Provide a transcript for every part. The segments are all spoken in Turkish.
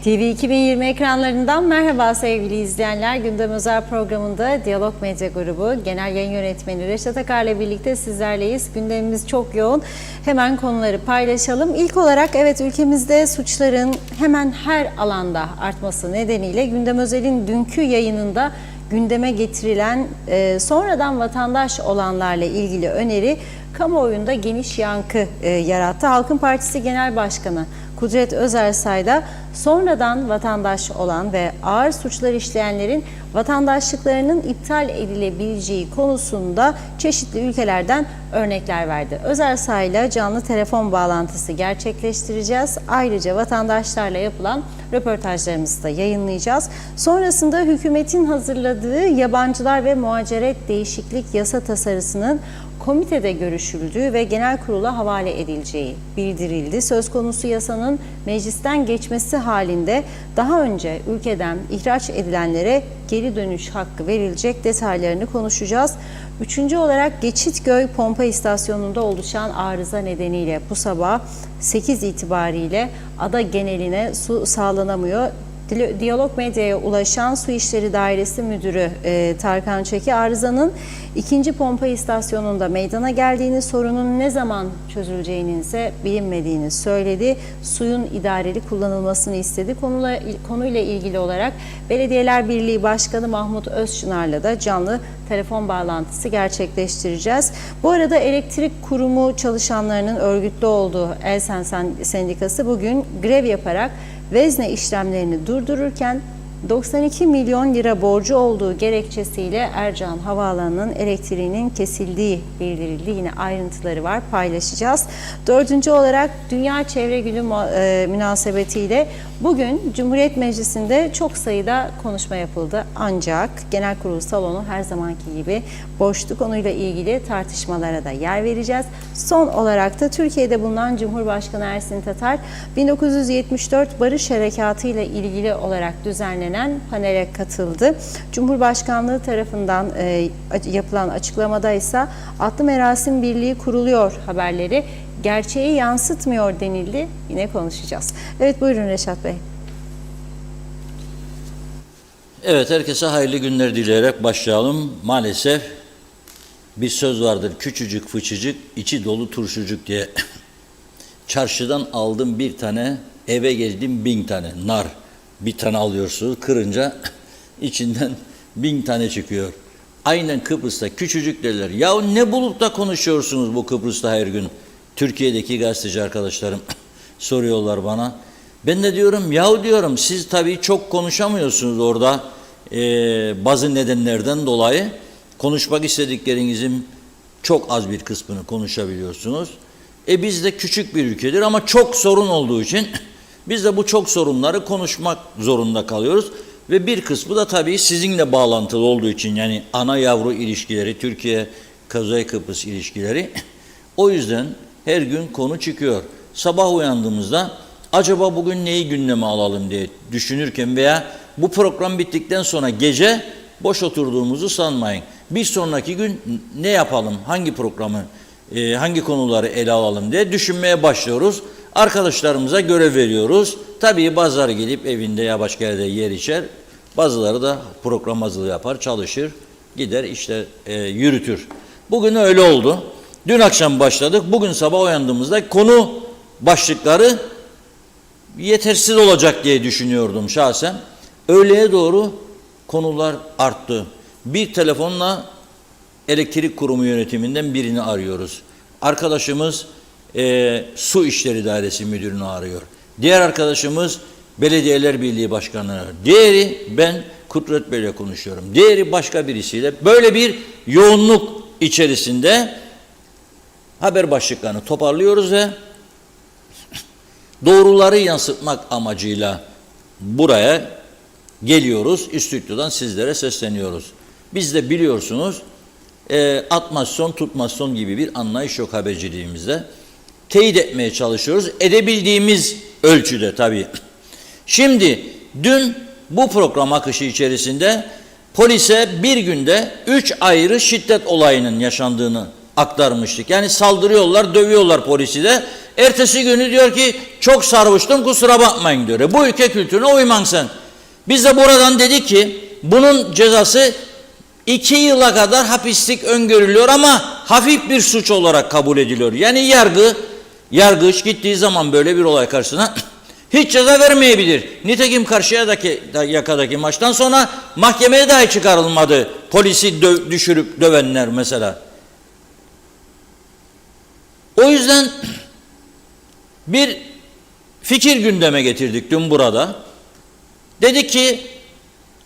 TV 2020 ekranlarından merhaba sevgili izleyenler. Gündem Özel programında Diyalog Medya Grubu Genel Yayın Yönetmeni Reşat Akar'la birlikte sizlerleyiz. Gündemimiz çok yoğun. Hemen konuları paylaşalım. İlk olarak evet, ülkemizde suçların hemen her alanda artması nedeniyle Gündem Özel'in dünkü yayınında gündeme getirilen sonradan vatandaş olanlarla ilgili öneri kamuoyunda geniş yankı yarattı. Halkın Partisi Genel Başkanı Kudret Özersay da sonradan vatandaş olan ve ağır suçlar işleyenlerin vatandaşlıklarının iptal edilebileceği konusunda çeşitli ülkelerden örnekler verdi. Özersay ile canlı telefon bağlantısı gerçekleştireceğiz. Ayrıca vatandaşlarla yapılan röportajlarımızı da yayınlayacağız. Sonrasında hükümetin hazırladığı yabancılar ve muhaciret değişiklik yasa tasarısının komitede görüşüldüğü ve genel kurula havale edileceği bildirildi. Söz konusu yasanın meclisten geçmesi halinde daha önce ülkeden ihraç edilenlere geri dönüş hakkı verilecek, detaylarını konuşacağız. Üçüncü olarak Geçitköy Pompa İstasyonu'nda oluşan arıza nedeniyle bu sabah 8 itibariyle ada geneline su sağlanamıyor. Diyalog Medya'ya ulaşan Su İşleri Dairesi Müdürü Tarkan Çeki, arızanın ikinci pompa istasyonunda meydana geldiğini, sorunun ne zaman çözüleceğinin ise bilinmediğini söyledi. Suyun idareli kullanılmasını istedi. Konuyla ilgili olarak Belediyeler Birliği Başkanı Mahmut Özçınar'la da canlı telefon bağlantısı gerçekleştireceğiz. Bu arada elektrik kurumu çalışanlarının örgütlü olduğu Elsen Sendikası bugün grev yaparak vezne işlemlerini durdururken 92 milyon lira borcu olduğu gerekçesiyle Ercan Havaalanı'nın elektriğinin kesildiği bildirildi. Yine ayrıntıları var, paylaşacağız. Dördüncü olarak Dünya Çevre Günü münasebetiyle bugün Cumhuriyet Meclisi'nde çok sayıda konuşma yapıldı. Ancak Genel Kurul salonu her zamanki gibi boştu. Konuyla ilgili tartışmalara da yer vereceğiz. Son olarak da Türkiye'de bulunan Cumhurbaşkanı Ersin Tatar 1974 Barış Harekatı ile ilgili olarak düzenlenen panele katıldı. Cumhurbaşkanlığı tarafından yapılan açıklamada ise Atlı Merasim Birliği kuruluyor haberleri gerçeği yansıtmıyor denildi. Yine konuşacağız. Evet, buyurun Reşat Bey. Evet, herkese hayırlı günler dileyerek başlayalım. Maalesef bir söz vardır, küçücük fıçıcık içi dolu turşucuk diye. Çarşıdan aldım bir tane, eve geldim 1000 tane nar. Bir tane alıyorsunuz, kırınca içinden 1000 tane çıkıyor. Aynen Kıbrıs'ta küçücük derler. Ya ne bulup da konuşuyorsunuz bu Kıbrıs'ta her gün? Türkiye'deki gazeteci arkadaşlarım soruyorlar bana. Ben de diyorum, yahu diyorum, siz tabii çok konuşamıyorsunuz orada bazı nedenlerden dolayı. Konuşmak istediklerinizin çok az bir kısmını konuşabiliyorsunuz. Biz de küçük bir ülkedir ama çok sorun olduğu için biz de bu çok sorunları konuşmak zorunda kalıyoruz. Ve bir kısmı da tabii sizinle bağlantılı olduğu için, yani ana yavru ilişkileri, Türkiye-Kuzey Kıbrıs ilişkileri. O yüzden her gün konu çıkıyor. Sabah uyandığımızda acaba bugün neyi gündeme alalım diye düşünürken veya bu program bittikten sonra gece boş oturduğumuzu sanmayın. Bir sonraki gün ne yapalım, hangi programı, hangi konuları ele alalım diye düşünmeye başlıyoruz. Arkadaşlarımıza görev veriyoruz. Tabii bazıları gelip evinde ya başka yerde yer içer. Bazıları da program hazırlığı yapar, çalışır, gider işte yürütür. Bugün öyle oldu. Dün akşam başladık. Bugün sabah uyandığımızda konu başlıkları yetersiz olacak diye düşünüyordum şahsen. Öğleye doğru konular arttı. Bir telefonla elektrik kurumu yönetiminden birini arıyoruz. Arkadaşımız Su İşleri Dairesi Müdürünü arıyor. Diğer arkadaşımız Belediyeler Birliği Başkanı. Diğeri ben Kudret Bey'le konuşuyorum. Diğeri başka birisiyle. Böyle bir yoğunluk içerisinde haber başlıklarını toparlıyoruz ve doğruları yansıtmak amacıyla buraya geliyoruz. Stüdyodan sizlere sesleniyoruz. Biz de biliyorsunuz atmasyon tutmasyon gibi bir anlayış yok haberciliğimizde. Teyit etmeye çalışıyoruz. Edebildiğimiz ölçüde tabii. Şimdi dün bu program akışı içerisinde polise bir günde 3 ayrı şiddet olayının yaşandığını aktarmıştık. Yani saldırıyorlar, dövüyorlar polisi de. Ertesi günü diyor ki çok sarhoştum kusura bakmayın diyor. Bu ülke kültürüne uyman sen. Biz de buradan dedik ki bunun cezası 2 yıla kadar hapislik öngörülüyor ama hafif bir suç olarak kabul ediliyor. Yani yargıç gittiği zaman böyle bir olay karşısına hiç ceza vermeyebilir. Nitekim karşıyadaki yakadaki maçtan sonra mahkemeye dahi çıkarılmadı. Polisi düşürüp dövenler mesela. O yüzden bir fikir gündeme getirdik dün burada. Dedik ki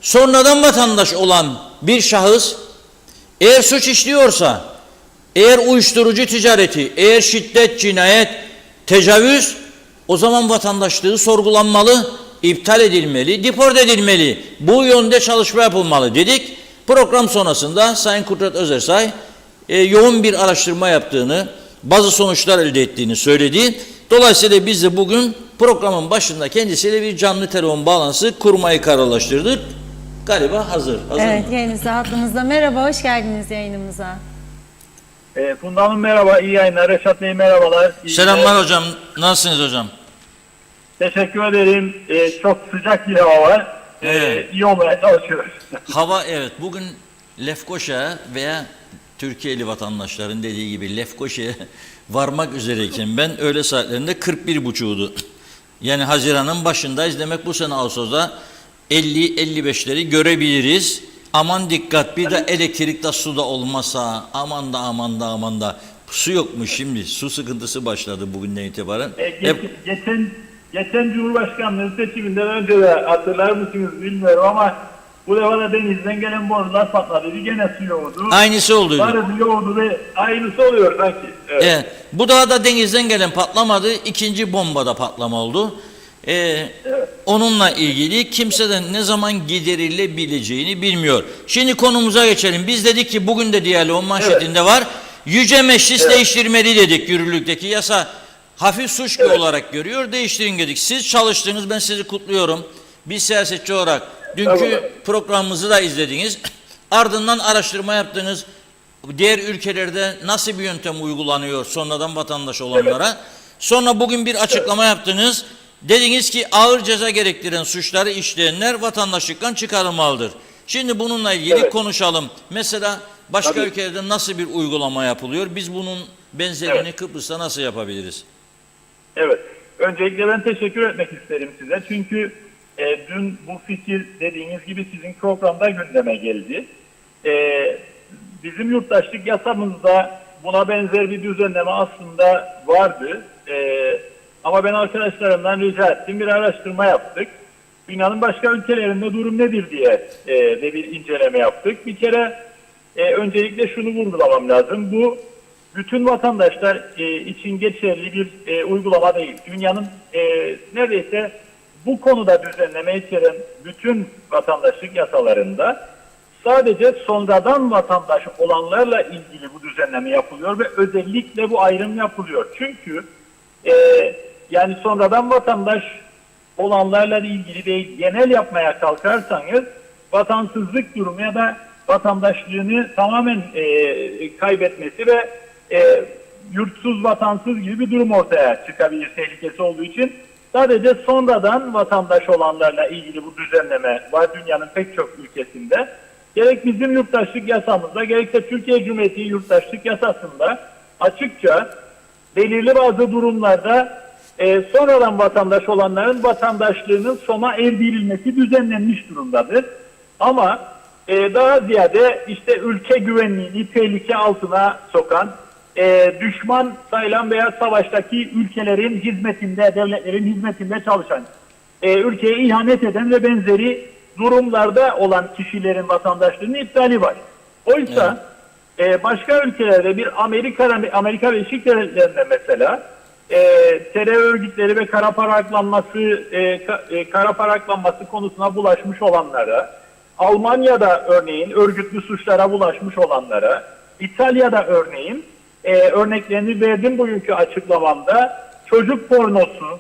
sonradan vatandaş olan bir şahıs eğer suç işliyorsa, eğer uyuşturucu ticareti, eğer şiddet, cinayet, tecavüz, o zaman vatandaşlığı sorgulanmalı, iptal edilmeli, deport edilmeli. Bu yönde çalışma yapılmalı dedik. Program sonrasında Sayın Kudret Özersay yoğun bir araştırma yaptığını, bazı sonuçlar elde ettiğini söyledi. Dolayısıyla biz de bugün programın başında kendisiyle bir canlı telefon bağlantısı kurmayı kararlaştırdık. Galiba hazır. Evet, yayınımızda, hattımızda. Merhaba, hoş geldiniz yayınımıza. Funda Hanım merhaba, iyi yayınlar. Reşat Bey merhabalar. Selamlar hocam. Nasılsınız hocam? Teşekkür ederim. Çok sıcak bir hava var. Evet. İyi olmaya çalışıyoruz. Hava evet. Bugün Lefkoşa veya Türkiye'li vatandaşların dediği gibi Lefkoşa'ya varmak üzereyken ben öğle saatlerinde 41,5'uydu. Yani Haziran'ın başındayız. Demek bu sene Ağustos'ta 50-55'leri görebiliriz. Aman dikkat, bir de elektrikte su da olmasa aman da aman da aman da. Su yokmuş şimdi. Su sıkıntısı başladı bugünden itibaren. Geçen Cumhurbaşkanlığı seçiminden önce de hatırlar mısınız bilmiyorum ama bu defa da denizden gelen borular patladı. Gene su yoğurdu. Aynısı oldu. Barı yoğurdu ve aynısı oluyor sanki. Evet. Bu da denizden gelen patlamadı. İkinci bombada patlama oldu. Onunla ilgili kimseden ne zaman giderilebileceğini bilmiyor. Şimdi konumuza geçelim. Biz dedik ki bugün de diyaloğun manşetinde var. Yüce Meclis değiştirmeli dedik, yürürlükteki yasa. Hafif suç olarak görüyor, değiştirin dedik. Siz çalıştınız, ben sizi kutluyorum. Bir siyasetçi olarak dünkü programımızı da izlediniz. Ardından araştırma yaptınız. Diğer ülkelerde nasıl bir yöntem uygulanıyor sonradan vatandaş olanlara. Sonra bugün bir açıklama yaptınız. Dediniz ki ağır ceza gerektiren suçları işleyenler vatandaşlıktan çıkarılmalıdır. Şimdi bununla ilgili konuşalım. Mesela başka ülkelerde nasıl bir uygulama yapılıyor? Biz bunun benzerini Kıbrıs'ta nasıl yapabiliriz? Evet. Öncelikle ben teşekkür etmek isterim size. Çünkü dün bu fikir dediğiniz gibi sizin programda gündeme geldi. Bizim yurttaşlık yasamızda buna benzer bir düzenleme aslında vardı. Ama ben arkadaşlarımdan rica ettim. Bir araştırma yaptık. Dünyanın başka ülkelerinde durum nedir diye de bir inceleme yaptık. Bir kere öncelikle şunu vurgulamam lazım. Bu bütün vatandaşlar için geçerli bir uygulama değil. Dünyanın neredeyse bu konuda düzenleme içeren bütün vatandaşlık yasalarında sadece sonradan vatandaş olanlarla ilgili bu düzenleme yapılıyor ve özellikle bu ayrım yapılıyor. Çünkü yani sonradan vatandaş olanlarla ilgili değil, genel yapmaya kalkarsanız vatansızlık durumu ya da vatandaşlığını tamamen kaybetmesi ve yurtsuz, vatansız gibi bir durum ortaya çıkabilir tehlikesi olduğu için sadece sonradan vatandaş olanlarla ilgili bu düzenleme var dünyanın pek çok ülkesinde. Gerek bizim yurttaşlık yasamızda, gerekse Türkiye Cumhuriyeti yurttaşlık yasasında açıkça belirli bazı durumlarda sonradan vatandaş olanların vatandaşlığının sona erdirilmesi düzenlenmiş durumdadır. Ama daha ziyade işte ülke güvenliğini tehlike altına sokan, düşman sayılan veya savaştaki ülkelerin hizmetinde, devletlerin hizmetinde çalışan, ülkeye ihanet eden ve benzeri durumlarda olan kişilerin vatandaşlığının iptali var. Oysa başka ülkelerde bir Amerika Birleşik Devletleri'nde mesela terör örgütleri ve kara para aklanması konusuna bulaşmış olanlara, Almanya'da örneğin örgütlü suçlara bulaşmış olanlara, İtalya'da örneğin örneklerini verdim bugünkü açıklamamda, çocuk pornosu,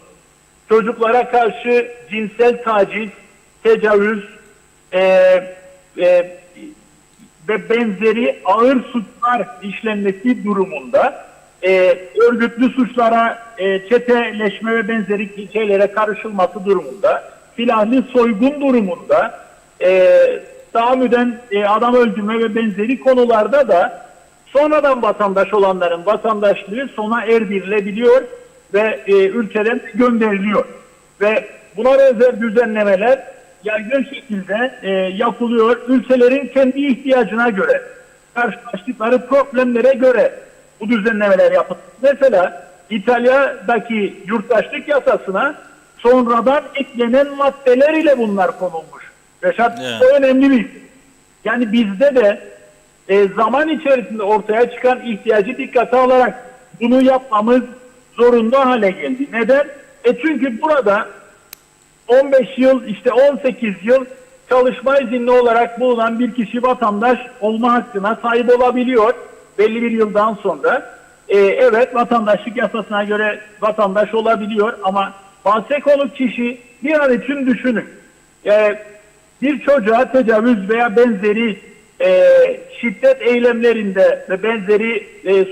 çocuklara karşı cinsel taciz, tecavüz ve benzeri ağır suçlar işlenmesi durumunda örgütlü suçlara, çeteleşme ve benzeri şeylere karışılması durumunda, silahlı soygun durumunda, tahammüden adam öldürme ve benzeri konularda da sonradan vatandaş olanların vatandaşlığı sona erdirilebiliyor ve ülkeden gönderiliyor. Ve buna benzer düzenlemeler yaygın şekilde yapılıyor. Ülkelerin kendi ihtiyacına göre, karşılaştıkları problemlere göre bu düzenlemeler yapılıyor. Mesela İtalya'daki yurttaşlık yasasına sonradan eklenen maddeler ile bunlar konulmuş. Reşat, Evet. bu önemli bir şey. Yani bizde de zaman içerisinde ortaya çıkan ihtiyacı dikkate alarak bunu yapmamız zorunda hale geldi. Neden? Çünkü burada 15 yıl, işte 18 yıl çalışma izinli olarak bulunan bir kişi vatandaş olma hakkına sahip olabiliyor belli bir yıldan sonra. Evet, vatandaşlık yasasına göre vatandaş olabiliyor ama bahse konuk kişi bir an için düşünün. Bir çocuğa tecavüz veya benzeri şiddet eylemlerinde ve benzeri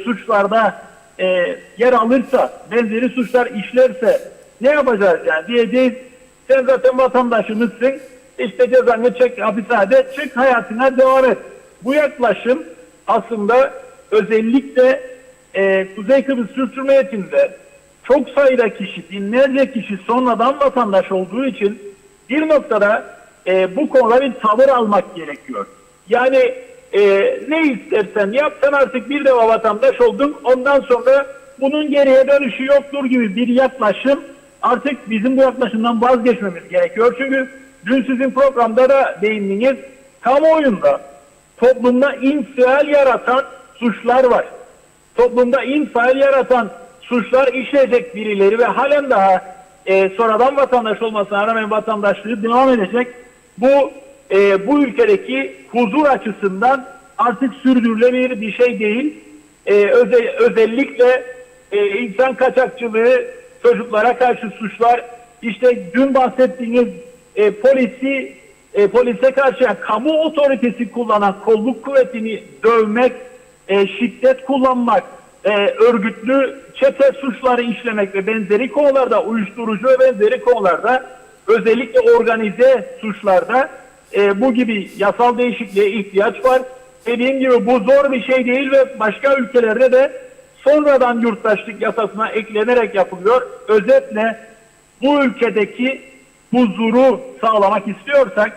suçlarda yer alırsa, benzeri suçlar işlerse ne yapacağız yani? Diyeceğiz, sen zaten vatandaşımızsın, işte cezanı çek, hapishanede çık, hayatına devam et. Bu yaklaşım aslında özellikle Kuzey Kıbrıs Türk Cumhuriyeti'nde çok sayıda kişi, binlerce kişi sonradan vatandaş olduğu için bir noktada bu konuda bir tavır almak gerekiyor. Yani ne istersen yap, sen artık bir defa vatandaş oldun, ondan sonra bunun geriye dönüşü yoktur gibi bir yaklaşım, artık bizim bu yaklaşımdan vazgeçmemiz gerekiyor. Çünkü dün sizin programda da değindiniz, kamuoyunda toplumda infial yaratan suçlar var. Toplumda infial yaratan suçlar işleyecek birileri ve halen daha sonradan vatandaş olmasına rağmen vatandaşlığı devam edecek. Bu ülkedeki huzur açısından artık sürdürülebilir bir şey değil. Özellikle insan kaçakçılığı, çocuklara karşı suçlar, işte dün bahsettiğiniz polise karşı, yani kamu otoritesi kullanan kolluk kuvvetini dövmek, şiddet kullanmak, örgütlü çete suçları işlemek ve benzeri konularda, uyuşturucu ve benzeri konularda, özellikle organize suçlarda bu gibi yasal değişikliğe ihtiyaç var. Dediğim gibi bu zor bir şey değil ve başka ülkelerde de sonradan yurttaşlık yasasına eklenerek yapılıyor. Özetle bu ülkedeki huzuru sağlamak istiyorsak,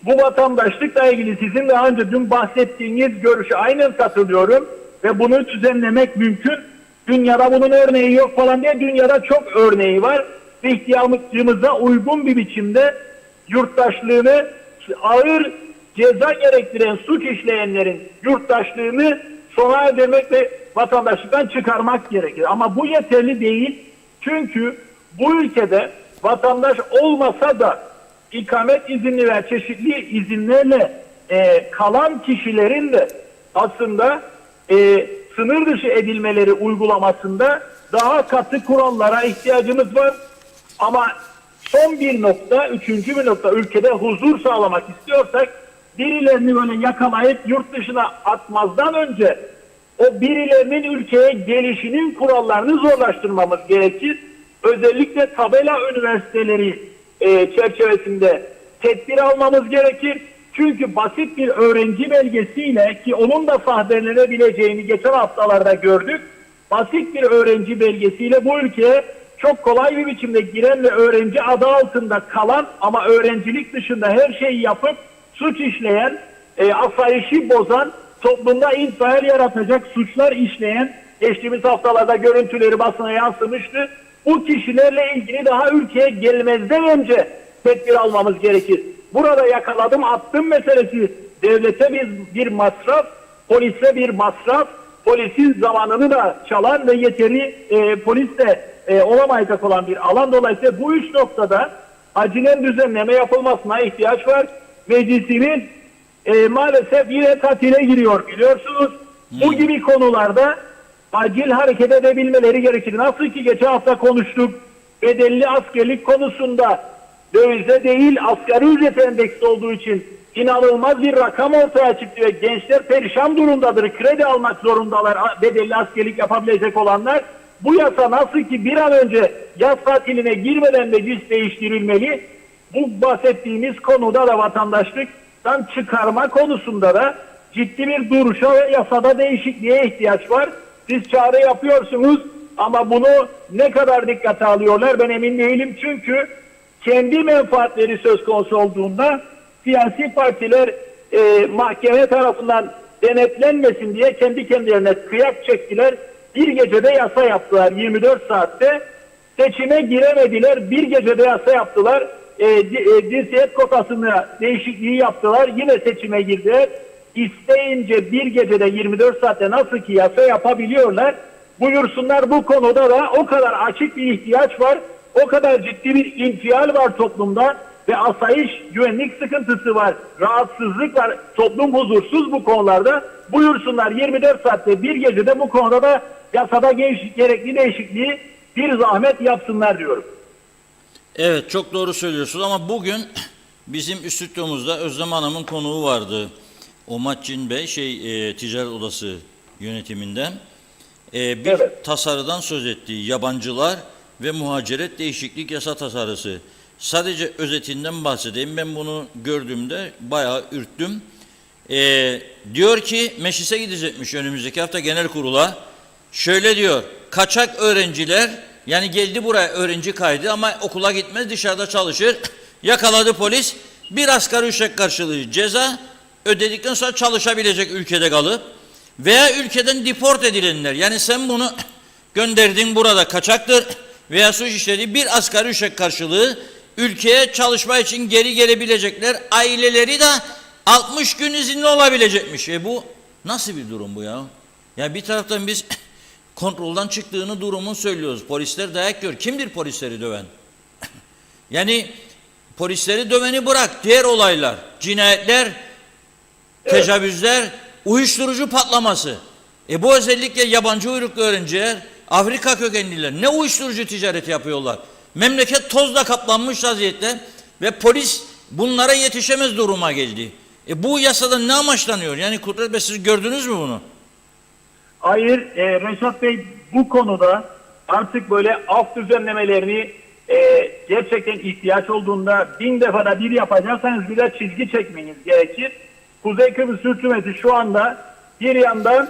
bu vatandaşlıkla ilgili sizin daha önce dün bahsettiğiniz görüşe aynen katılıyorum ve bunu düzenlemek mümkün. Dünyada bunun örneği yok falan diye, dünyada çok örneği var. İhtiyacımıza uygun bir biçimde yurttaşlığını, ağır ceza gerektiren suç işleyenlerin yurttaşlığını sona erdirmek ve vatandaşlıktan çıkarmak gerekir. Ama bu yeterli değil. Çünkü bu ülkede vatandaş olmasa da ikamet izni ve çeşitli izinlerle kalan kişilerin de aslında sınır dışı edilmeleri uygulamasında daha katı kurallara ihtiyacımız var. Ama son bir nokta, üçüncü bir nokta, ülkede huzur sağlamak istiyorsak birilerini böyle yakalayıp yurt dışına atmazdan önce o birilerinin ülkeye gelişinin kurallarını zorlaştırmamız gerekir. Özellikle tabela üniversiteleri çerçevesinde tedbir almamız gerekir. Çünkü basit bir öğrenci belgesiyle, ki onun da sahtelenebileceğini geçen haftalarda gördük, basit bir öğrenci belgesiyle bu ülkeye çok kolay bir biçimde giren ve öğrenci adı altında kalan ama öğrencilik dışında her şeyi yapıp suç işleyen, asayişi bozan, toplumda infial yaratacak suçlar işleyen, geçtiğimiz haftalarda görüntüleri basına yansımıştı. Bu kişilerle ilgili daha ülkeye gelmezden önce tedbir almamız gerekir. Burada yakaladım attım meselesi devlete bir masraf, polise bir masraf, polisin zamanını da çalan ve yeteri polis de olamayacak olan bir alan. Dolayısıyla bu üç noktada acilen düzenleme yapılmasına ihtiyaç var. Meclisimiz maalesef yine tatile giriyor, biliyorsunuz. Bu gibi konularda acil hareket edebilmeleri gerekir. Nasıl ki geçen hafta konuştuk, bedelli askerlik konusunda dövize değil asgari ücret endeksi olduğu için inanılmaz bir rakam ortaya çıktı ve gençler perişan durumdadır. Kredi almak zorundalar bedelli askerlik yapabilecek olanlar. Bu yasa nasıl ki bir an önce yaz tatiline girmeden meclis değiştirilmeli, bu bahsettiğimiz konuda da vatandaşlıktan çıkarma konusunda da ciddi bir duruşa ve yasada değişikliğe ihtiyaç var. Siz çağrı yapıyorsunuz ama bunu ne kadar dikkate alıyorlar ben emin değilim. Çünkü kendi menfaatleri söz konusu olduğunda siyasi partiler mahkeme tarafından denetlenmesin diye kendi kendilerine kıyak çektiler. Bir gecede yasa yaptılar 24 saatte. Seçime giremediler. Bir gecede yasa yaptılar. Cinsiyet kotasını değişikliği yaptılar. Yine seçime girdiler. İsteyince bir gecede 24 saatte nasıl ki yasa yapabiliyorlar? Buyursunlar, bu konuda da o kadar açık bir ihtiyaç var. O kadar ciddi bir infial var toplumda ve asayiş, güvenlik sıkıntısı var. Rahatsızlık var. Toplum huzursuz bu konularda. Buyursunlar 24 saatte bir gecede bu konuda da yasada gerekli değişikliği bir zahmet yapsınlar diyorum. Evet, çok doğru söylüyorsunuz ama bugün bizim stüdyomuzda Özlem Hanım'ın konuğu vardı. Omatçin Bey, Ticaret Odası yönetiminden bir Evet. tasarıdan söz etti. Yabancılar ve muhaciret değişiklik yasa tasarısı. Sadece özetinden bahsedeyim. Ben bunu gördüğümde bayağı ürktüm. Diyor ki meclise gidecekmiş önümüzdeki hafta genel kurula. Şöyle diyor, kaçak öğrenciler, yani geldi buraya öğrenci kaydı ama okula gitmez, dışarıda çalışır. Yakaladı polis, bir asgari ücret karşılığı ceza ödedikten sonra çalışabilecek ülkede kalıp veya ülkeden deport edilenler, yani sen bunu gönderdin, burada kaçaktır veya suç işlediği, bir asgari ücret karşılığı ülkeye çalışma için geri gelebilecekler, aileleri de 60 gün izinli olabilecekmiş. Bu nasıl bir durum bu ya? Ya bir taraftan biz kontrolden çıktığını durumun söylüyoruz. Polisler dayak yiyor. Kimdir polisleri döven? Yani polisleri döveni bırak. Diğer olaylar, cinayetler, tecavüzler, uyuşturucu patlaması. Bu özellikle yabancı uyruklu öğrenciler, Afrika kökenliler ne uyuşturucu ticareti yapıyorlar. Memleket tozla kaplanmış vaziyette ve polis bunlara yetişemez duruma geldi. Bu yasada ne amaçlanıyor? Yani Kudret Bey, siz gördünüz mü bunu? Hayır, Reşat Bey, bu konuda artık böyle af düzenlemelerini gerçekten ihtiyaç olduğunda 1000 defada bir yapacaksanız bir de çizgi çekmeniz gerekir. Kuzey Kıbrıs Türk Cumhuriyeti şu anda bir yandan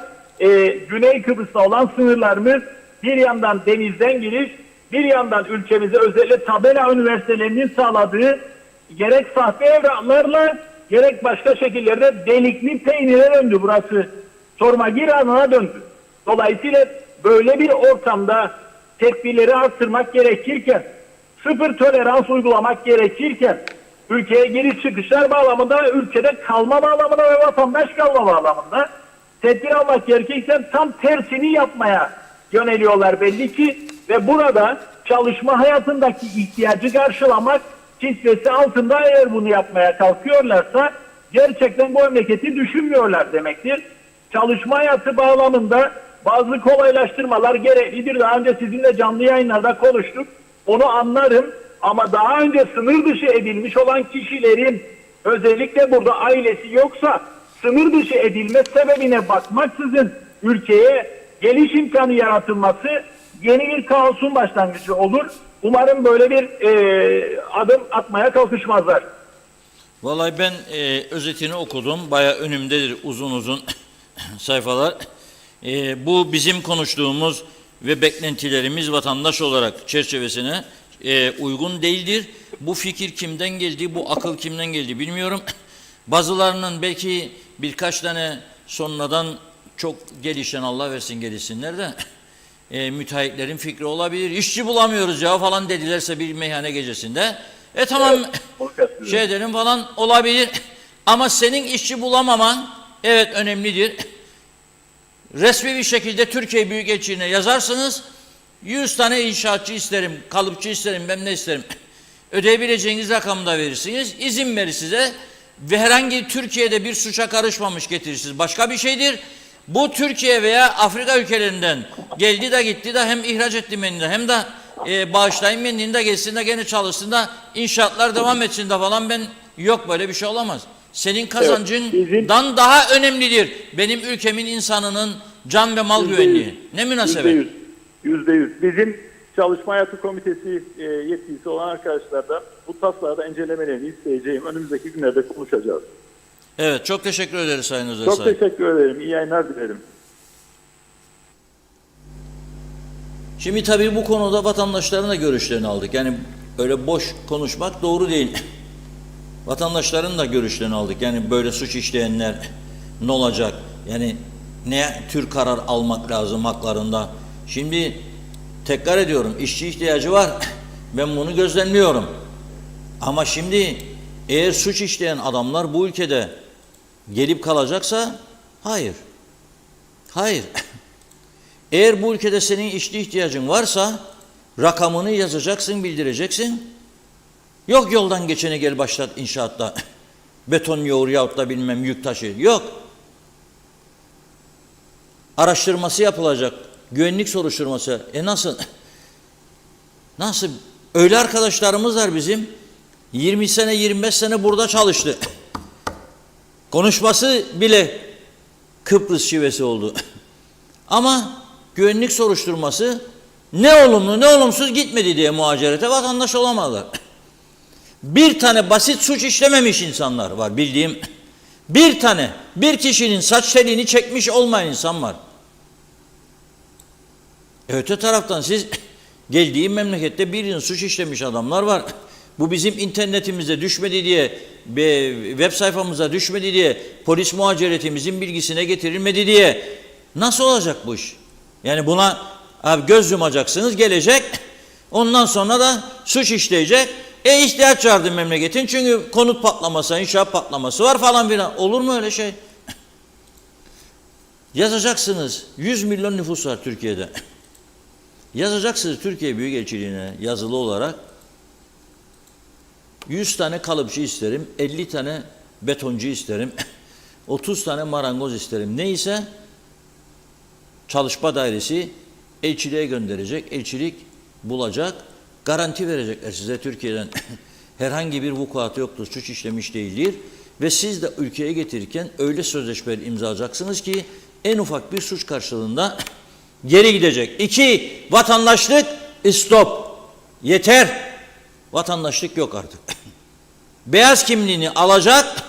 Güney Kıbrıs'ta olan sınırlarımız, bir yandan denizden giriş, bir yandan ülkemize özellikle tabela üniversitelerinin sağladığı gerek sahte evraklarla gerek başka şekillerde delikli peynire döndü burası. Sormagir anına döndü. Dolayısıyla böyle bir ortamda tedbirleri arttırmak gerekirken, sıfır tolerans uygulamak gerekirken, ülkeye giriş çıkışlar bağlamında, ülkede kalma bağlamında ve vatandaş kalma bağlamında tedbir almak gerekirken tam tersini yapmaya yöneliyorlar belli ki ve burada çalışma hayatındaki ihtiyacı karşılamak kisvesi altında eğer bunu yapmaya kalkıyorlarsa gerçekten bu memleketi düşünmüyorlar demektir. Çalışma hayatı bağlamında bazı kolaylaştırmalar gereklidir. Daha önce sizinle canlı yayınlarda konuştuk. Onu anlarım ama daha önce sınır dışı edilmiş olan kişilerin özellikle burada ailesi yoksa sınır dışı edilme sebebine bakmaksızın ülkeye geliş imkanı yaratılması yeni bir kaosun başlangıcı olur. Umarım böyle bir adım atmaya kalkışmazlar. Vallahi ben özetini okudum. Bayağı önümdedir uzun uzun sayfalar. Bu bizim konuştuğumuz ve beklentilerimiz vatandaş olarak çerçevesine uygun değildir. Bu fikir kimden geldi, bu akıl kimden geldi bilmiyorum. Bazılarının belki birkaç tane sonradan çok gelişen, Allah versin gelişsinler de müteahhitlerin fikri olabilir. İşçi bulamıyoruz ya falan dedilerse bir meyhane gecesinde. Tamam şey edelim falan olabilir. Ama senin işçi bulamaman evet önemlidir. Resmi bir şekilde Türkiye Büyükelçiliğine yazarsınız. 100 tane inşaatçı isterim, kalıpçı isterim, ben ne isterim. Ödeyebileceğiniz rakamı da verirsiniz. İzin verir size ve herhangi Türkiye'de bir suça karışmamış getirirsiniz. Başka bir şeydir. Bu Türkiye veya Afrika ülkelerinden geldi de gitti de hem ihraç etti meninde hem de bağışlayın meninde gelsin de gene çalışsın da inşaatlar devam etsin de falan, ben yok böyle bir şey olamaz. senin kazancından bizim- daha önemlidir benim ülkemin insanının can ve mal güvenliği. Ne münasebet. %100. Bizim Çalışma Hayatı Komitesi yetkilisi olan arkadaşlar da bu taslağı incelemelerini isteyeceğim. Önümüzdeki günlerde konuşacağız. Evet, çok teşekkür ederiz Sayın Çok Özersay. teşekkür ederim. İyi yayınlar dilerim. Şimdi tabii bu konuda vatandaşların da görüşlerini aldık. Yani öyle boş konuşmak doğru değil. Vatandaşların da görüşlerini aldık. Yani böyle suç işleyenler ne olacak? Yani ne tür karar almak lazım haklarında? Şimdi tekrar ediyorum, işçi ihtiyacı var. Ben bunu gözlemliyorum. Ama şimdi eğer suç işleyen adamlar bu ülkede gelip kalacaksa hayır. Hayır. Eğer bu ülkede senin işçi ihtiyacın varsa rakamını yazacaksın, bildireceksin. Yok yoldan geçene gel başlat inşaatta. Beton yoğur yahut da bilmem yük taşı. Yok. Araştırması yapılacak. Güvenlik soruşturması. Nasıl? Nasıl? Öyle arkadaşlarımız var bizim. 20 sene 25 sene burada çalıştı. Konuşması bile Kıbrıs şivesi oldu. Ama güvenlik soruşturması ne olumlu ne olumsuz gitmedi diye muhacerete vatandaş olamadılar. Bir tane basit suç işlememiş insanlar var bildiğim. Bir tane, bir kişinin saç telini çekmiş olmayan insan var. Öte taraftan siz geldiğim memlekette birinin suç işlemiş adamlar var. Bu bizim internetimize düşmedi diye, web sayfamıza düşmedi diye, polis muhaciretimizin bilgisine getirilmedi diye nasıl olacak bu iş? Yani buna abi göz yumacaksınız, gelecek, ondan sonra da suç işleyecek. İhtiyaç vardı memleketin çünkü konut patlaması, inşaat patlaması var falan filan. Olur mu öyle şey? Yazacaksınız, 100 milyon nüfus var Türkiye'de. Yazacaksınız Türkiye Büyükelçiliğine yazılı olarak 100 tane kalıpçı isterim, 50 tane betoncu isterim, 30 tane marangoz isterim. Neyse çalışma dairesi elçiliğe gönderecek, elçilik bulacak, garanti verecekler size Türkiye'den. Herhangi bir vukuatı yoktur, suç işlemiş değildir ve siz de ülkeye getirirken öyle sözleşmeler imzalayacaksınız ki en ufak bir suç karşılığında geri gidecek. 2. Vatandaşlık stop. Yeter. Vatandaşlık yok artık. Beyaz kimliğini alacak,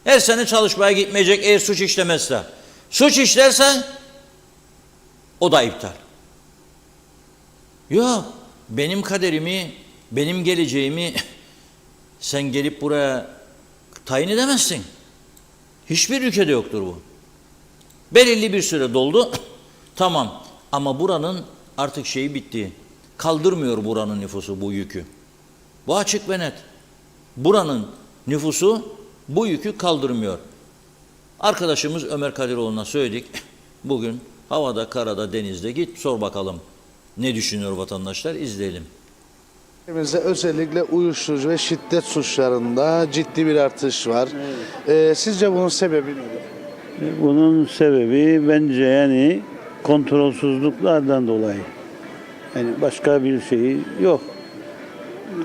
her sene çalışmaya gitmeyecek eğer suç işlemezse. Suç işlerse o da iptal. Yok, benim kaderimi, benim geleceğimi sen gelip buraya tayin edemezsin. Hiçbir ülkede yoktur bu. Belirli bir süre doldu, tamam ama buranın artık şeyi bitti. Kaldırmıyor buranın nüfusu bu yükü. Bu açık ve net. Buranın nüfusu bu yükü kaldırmıyor. Arkadaşımız Ömer Kadiroğlu'na söyledik. Bugün havada, karada, denizde git sor bakalım ne düşünüyor vatandaşlar, izleyelim. Ülkemizde özellikle uyuşturucu ve şiddet suçlarında ciddi bir artış var. Sizce bunun sebebi nedir? Bunun sebebi bence yani kontrolsüzlüklerden dolayı. Yani başka bir şey yok.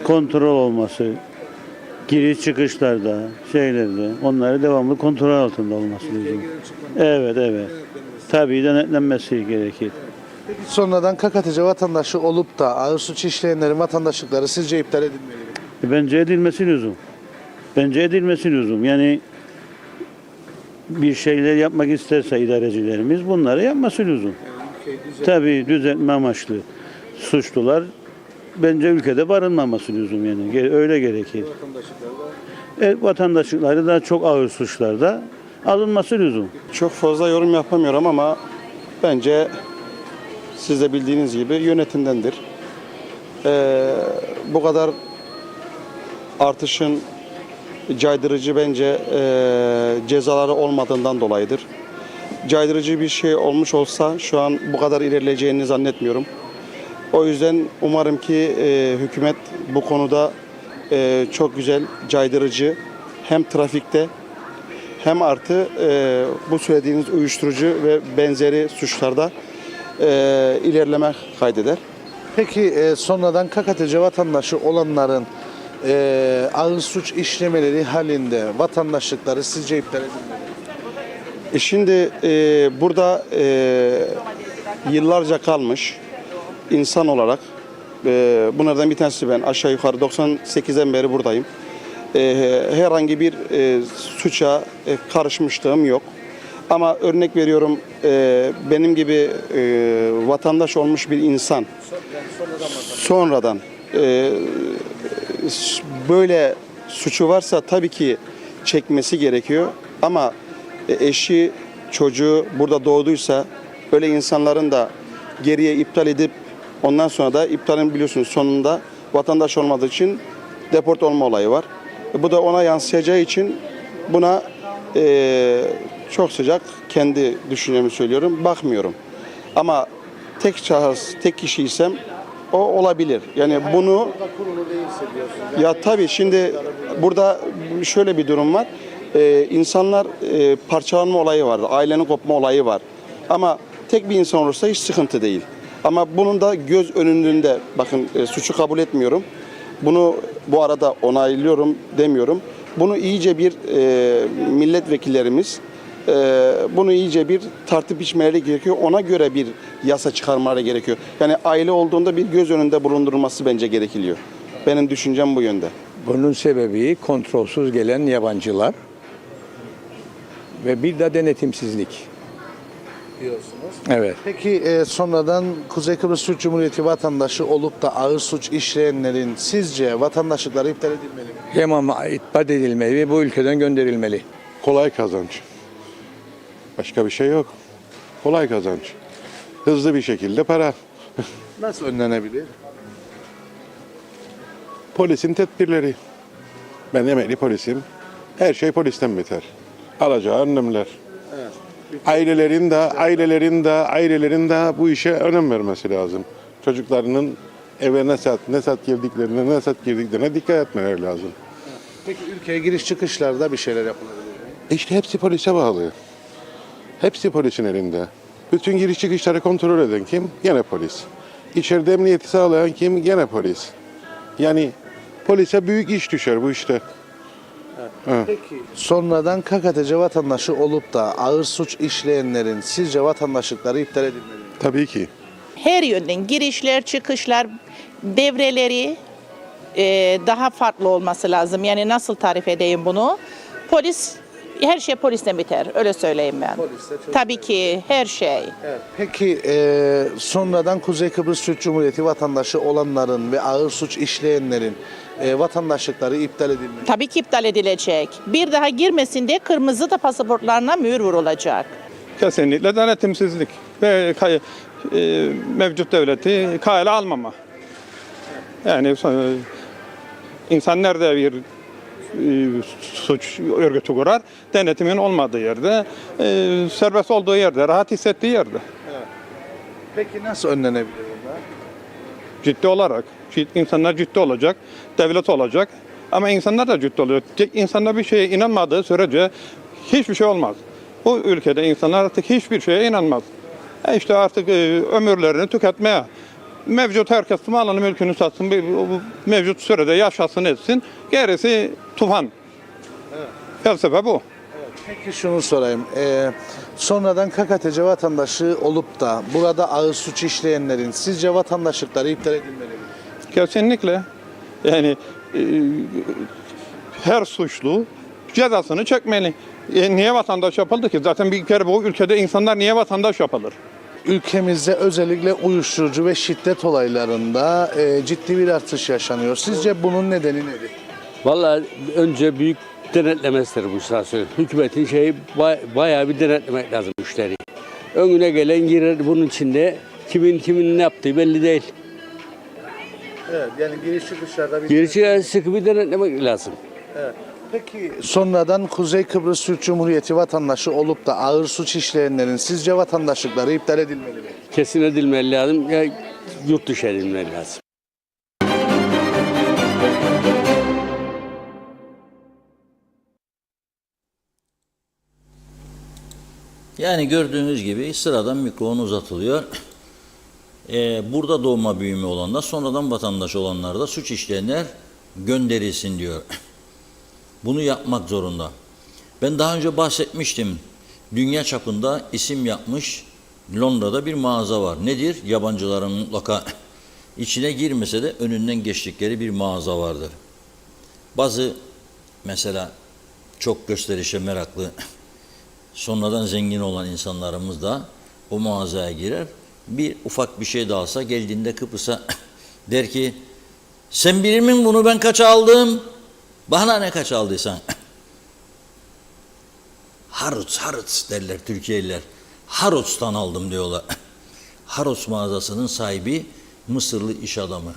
Kontrol olması, giriş çıkışlarda, şeylerde, onları devamlı kontrol altında olması lazım. Evet. Tabii denetlenmesi gerekir. Peki sonradan KKTC vatandaşı olup da ağır suç işleyenlerin vatandaşlıkları sizce iptal edilmeli mi? Bence edilmesi lazım. Yani bir şeyler yapmak isterse idarecilerimiz bunları yapması lazım. Tabii düzeltme amaçlı suçlular bence ülkede barınmaması lazım yani. Öyle gerekir. Vatandaşlıkları da çok ağır suçlarda alınması lazım. Çok fazla yorum yapamıyorum ama bence siz de bildiğiniz gibi yönetimdendir. Bu kadar artışın caydırıcı bence cezaları olmadığından dolayıdır. Caydırıcı bir şey olmuş olsa şu an bu kadar ilerleyeceğini zannetmiyorum. O yüzden umarım ki hükümet bu konuda çok güzel, caydırıcı hem trafikte hem artı bu söylediğiniz uyuşturucu ve benzeri suçlarda ilerleme kaydeder. Peki sonradan KKTC vatandaşı olanların ağır suç işlemeleri halinde vatandaşlıkları sizce iptal edilmeli mi? Şimdi burada yıllarca kalmış insan olarak bunlardan bir tanesi ben aşağı yukarı 98'den beri buradayım. Herhangi bir suça karışmışlığım yok. Ama örnek veriyorum benim gibi vatandaş olmuş bir insan sonradan böyle suçu varsa tabii ki çekmesi gerekiyor. Ama eşi, çocuğu burada doğduysa öyle insanların da geriye iptal edip ondan sonra da iptalin biliyorsunuz sonunda vatandaş olmadığı için deport olma olayı var. Bu da ona yansıyacağı için buna çok sıcak kendi düşüncemi söylüyorum. Bakmıyorum. Ama tek şahıs, tek kişiysem o olabilir. Yani bunu ya tabii şimdi burada şöyle bir durum var. İnsanlar parçalanma olayı var. Ailenin kopma olayı var. Ama tek bir insan olursa hiç sıkıntı değil. Ama bunun da göz önünde bakın suçu kabul etmiyorum. Bunu bu arada onaylıyorum demiyorum. Bunu iyice bir milletvekillerimiz bunu iyice bir tartıp içmeleri gerekiyor. Ona göre bir yasa çıkarmaları gerekiyor. Yani aile olduğunda bir göz önünde bulundurulması bence gerekiliyor. Benim düşüncem bu yönde. Bunun sebebi kontrolsüz gelen yabancılar ve bir de denetimsizlik. Diyorsunuz. Evet. Peki sonradan Kuzey Kıbrıs Türk Cumhuriyeti vatandaşı olup da ağır suç işleyenlerin sizce vatandaşlıkları iptal edilmeli mi? Hemen iptal edilmeli ve bu ülkeden gönderilmeli. Kolay kazanç. Başka bir şey yok. Kolay kazanç. Hızlı bir şekilde para. Nasıl önlenebilir? Polisin tedbirleri. Ben emekli polisim. Her şey polisten beter. Alacağı önlemler. Ailelerin de bu işe önem vermesi lazım. Çocuklarının eve ne saat girdiklerine dikkat etmeleri lazım. Peki ülkeye giriş çıkışlarda bir şeyler yapılabilir mi? İşte hepsi polise bağlı. Hepsi polisin elinde. Bütün giriş çıkışları kontrol eden kim? Gene polis. İçeride emniyeti sağlayan kim? Gene polis. Yani polise büyük iş düşer bu işte. Peki sonradan KKTC vatandaşı olup da ağır suç işleyenlerin sizce vatandaşlıkları iptal edilmeli mi? Tabii ki. Her yönden girişler, çıkışlar, devreleri daha farklı olması lazım. Yani nasıl tarif edeyim bunu? Her şey polisten biter. Öyle söyleyeyim ben. Tabii ki her şey. Evet. Peki sonradan Kuzey Kıbrıs Türk Cumhuriyeti vatandaşı olanların ve ağır suç işleyenlerin vatandaşlıkları iptal edilmeli. Tabii ki iptal edilecek. Bir daha girmesin diye kırmızı da pasaportlarına mühür vurulacak. Kesinlikle denetimsizlik ve mevcut devleti kayla almama. Yani insan nerede bir suç örgütü kurar, denetimin olmadığı yerde, serbest olduğu yerde, rahat hissettiği yerde. Evet. Peki nasıl önlenebilir bunlar? Ciddi olarak, insanlar ciddi olacak, devlet olacak ama insanlar da ciddi olacak. İnsanlar bir şeye inanmadığı sürece hiçbir şey olmaz. Bu ülkede insanlar artık hiçbir şeye inanmaz. İşte artık ömürlerini tüketmeye. Mevcut herkes malını mülkünü satsın, bu mevcut sürede yaşasın etsin. Gerisi tufan. Evet. Felsefe bu. Evet. Peki şunu sorayım. Sonradan KKTC vatandaşı olup da burada ağır suç işleyenlerin sizce vatandaşlıkları iptal edilmeli mi? Kesinlikle. Yani her suçlu cezasını çekmeli. Niye vatandaş yapıldı ki? Zaten bir kere bu ülkede insanlar niye vatandaş yapılır? Ülkemizde özellikle uyuşturucu ve şiddet olaylarında ciddi bir artış yaşanıyor. Sizce bunun nedeni nedir? Vallahi önce büyük denetlemesidir bu istasyonu. Hükümetin bayağı bir denetlemek lazım müşteri. Önüne gelen girer, bunun içinde kimin ne yaptığı belli değil. Evet, yani giriş çıkışlarda bir... Gerçi sıkı bir denetlemek lazım. Evet. Peki sonradan Kuzey Kıbrıs Türk Cumhuriyeti vatandaşı olup da ağır suç işleyenlerin sizce vatandaşlıkları iptal edilmeli mi? Kesin edilmeli lazım, ya yurt dışı edilmeli lazım. Yani gördüğünüz gibi sıradan mikrofon uzatılıyor. Burada doğma büyüme olanlar, sonradan vatandaş olanlar da suç işleyenler gönderilsin diyor. Bunu yapmak zorunda. Ben daha önce bahsetmiştim. Dünya çapında isim yapmış Londra'da bir mağaza var. Nedir? Yabancıların mutlaka içine girmese de önünden geçtikleri bir mağaza vardır. Bazı mesela çok gösterişe meraklı, sonradan zengin olan insanlarımız da o mağazaya girer. Bir ufak bir şey de alsa geldiğinde Kıbrıs'a der ki sen bilir misin bunu ben kaça aldım? Bana ne kaç aldıysan? Harrods derler Türkiye'liler. Harrods'tan aldım diyorlar. Harrods mağazasının sahibi Mısırlı iş adamı.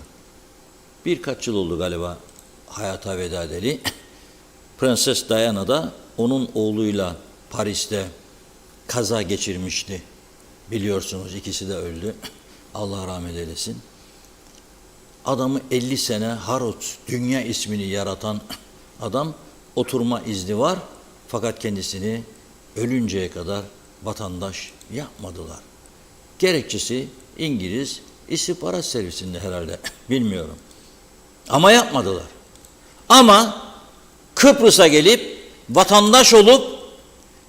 Birkaç yıl oldu galiba hayata veda edeli. Prenses Diana da onun oğluyla Paris'te kaza geçirmişti. Biliyorsunuz ikisi de öldü. Allah rahmet eylesin. Adamı 50 sene Harrods dünya ismini yaratan adam oturma izni var. Fakat kendisini ölünceye kadar vatandaş yapmadılar. Gerekçesi İngiliz istihbarat servisinde herhalde. Bilmiyorum. Ama yapmadılar. Ama Kıbrıs'a gelip vatandaş olup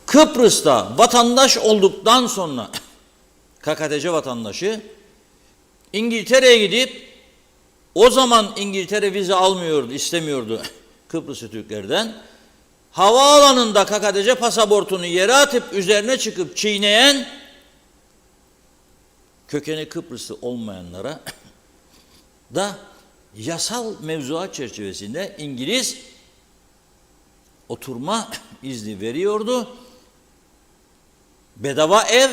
Kıbrıs'ta vatandaş olduktan sonra KKTC vatandaşı İngiltere'ye gidip o zaman İngiltere vize almıyordu, istemiyordu Kıbrıslı Türklerden. Havaalanında KKTC pasaportunu yere atıp üzerine çıkıp çiğneyen kökeni Kıbrıslı olmayanlara da yasal mevzuat çerçevesinde İngiliz oturma izni veriyordu. Bedava ev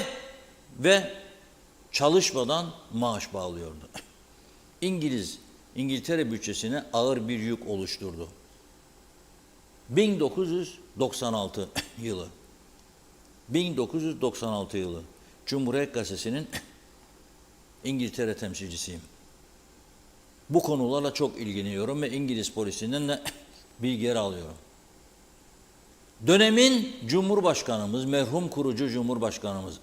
ve çalışmadan maaş bağlıyordu. İngiltere bütçesine ağır bir yük oluşturdu. 1996 yılı. 1996 yılı. Cumhuriyet Gazetesi'nin İngiltere temsilcisiyim. Bu konularla çok ilgileniyorum ve İngiliz polisinden de bilgiler alıyorum. Dönemin Cumhurbaşkanımız, merhum kurucu Cumhurbaşkanımız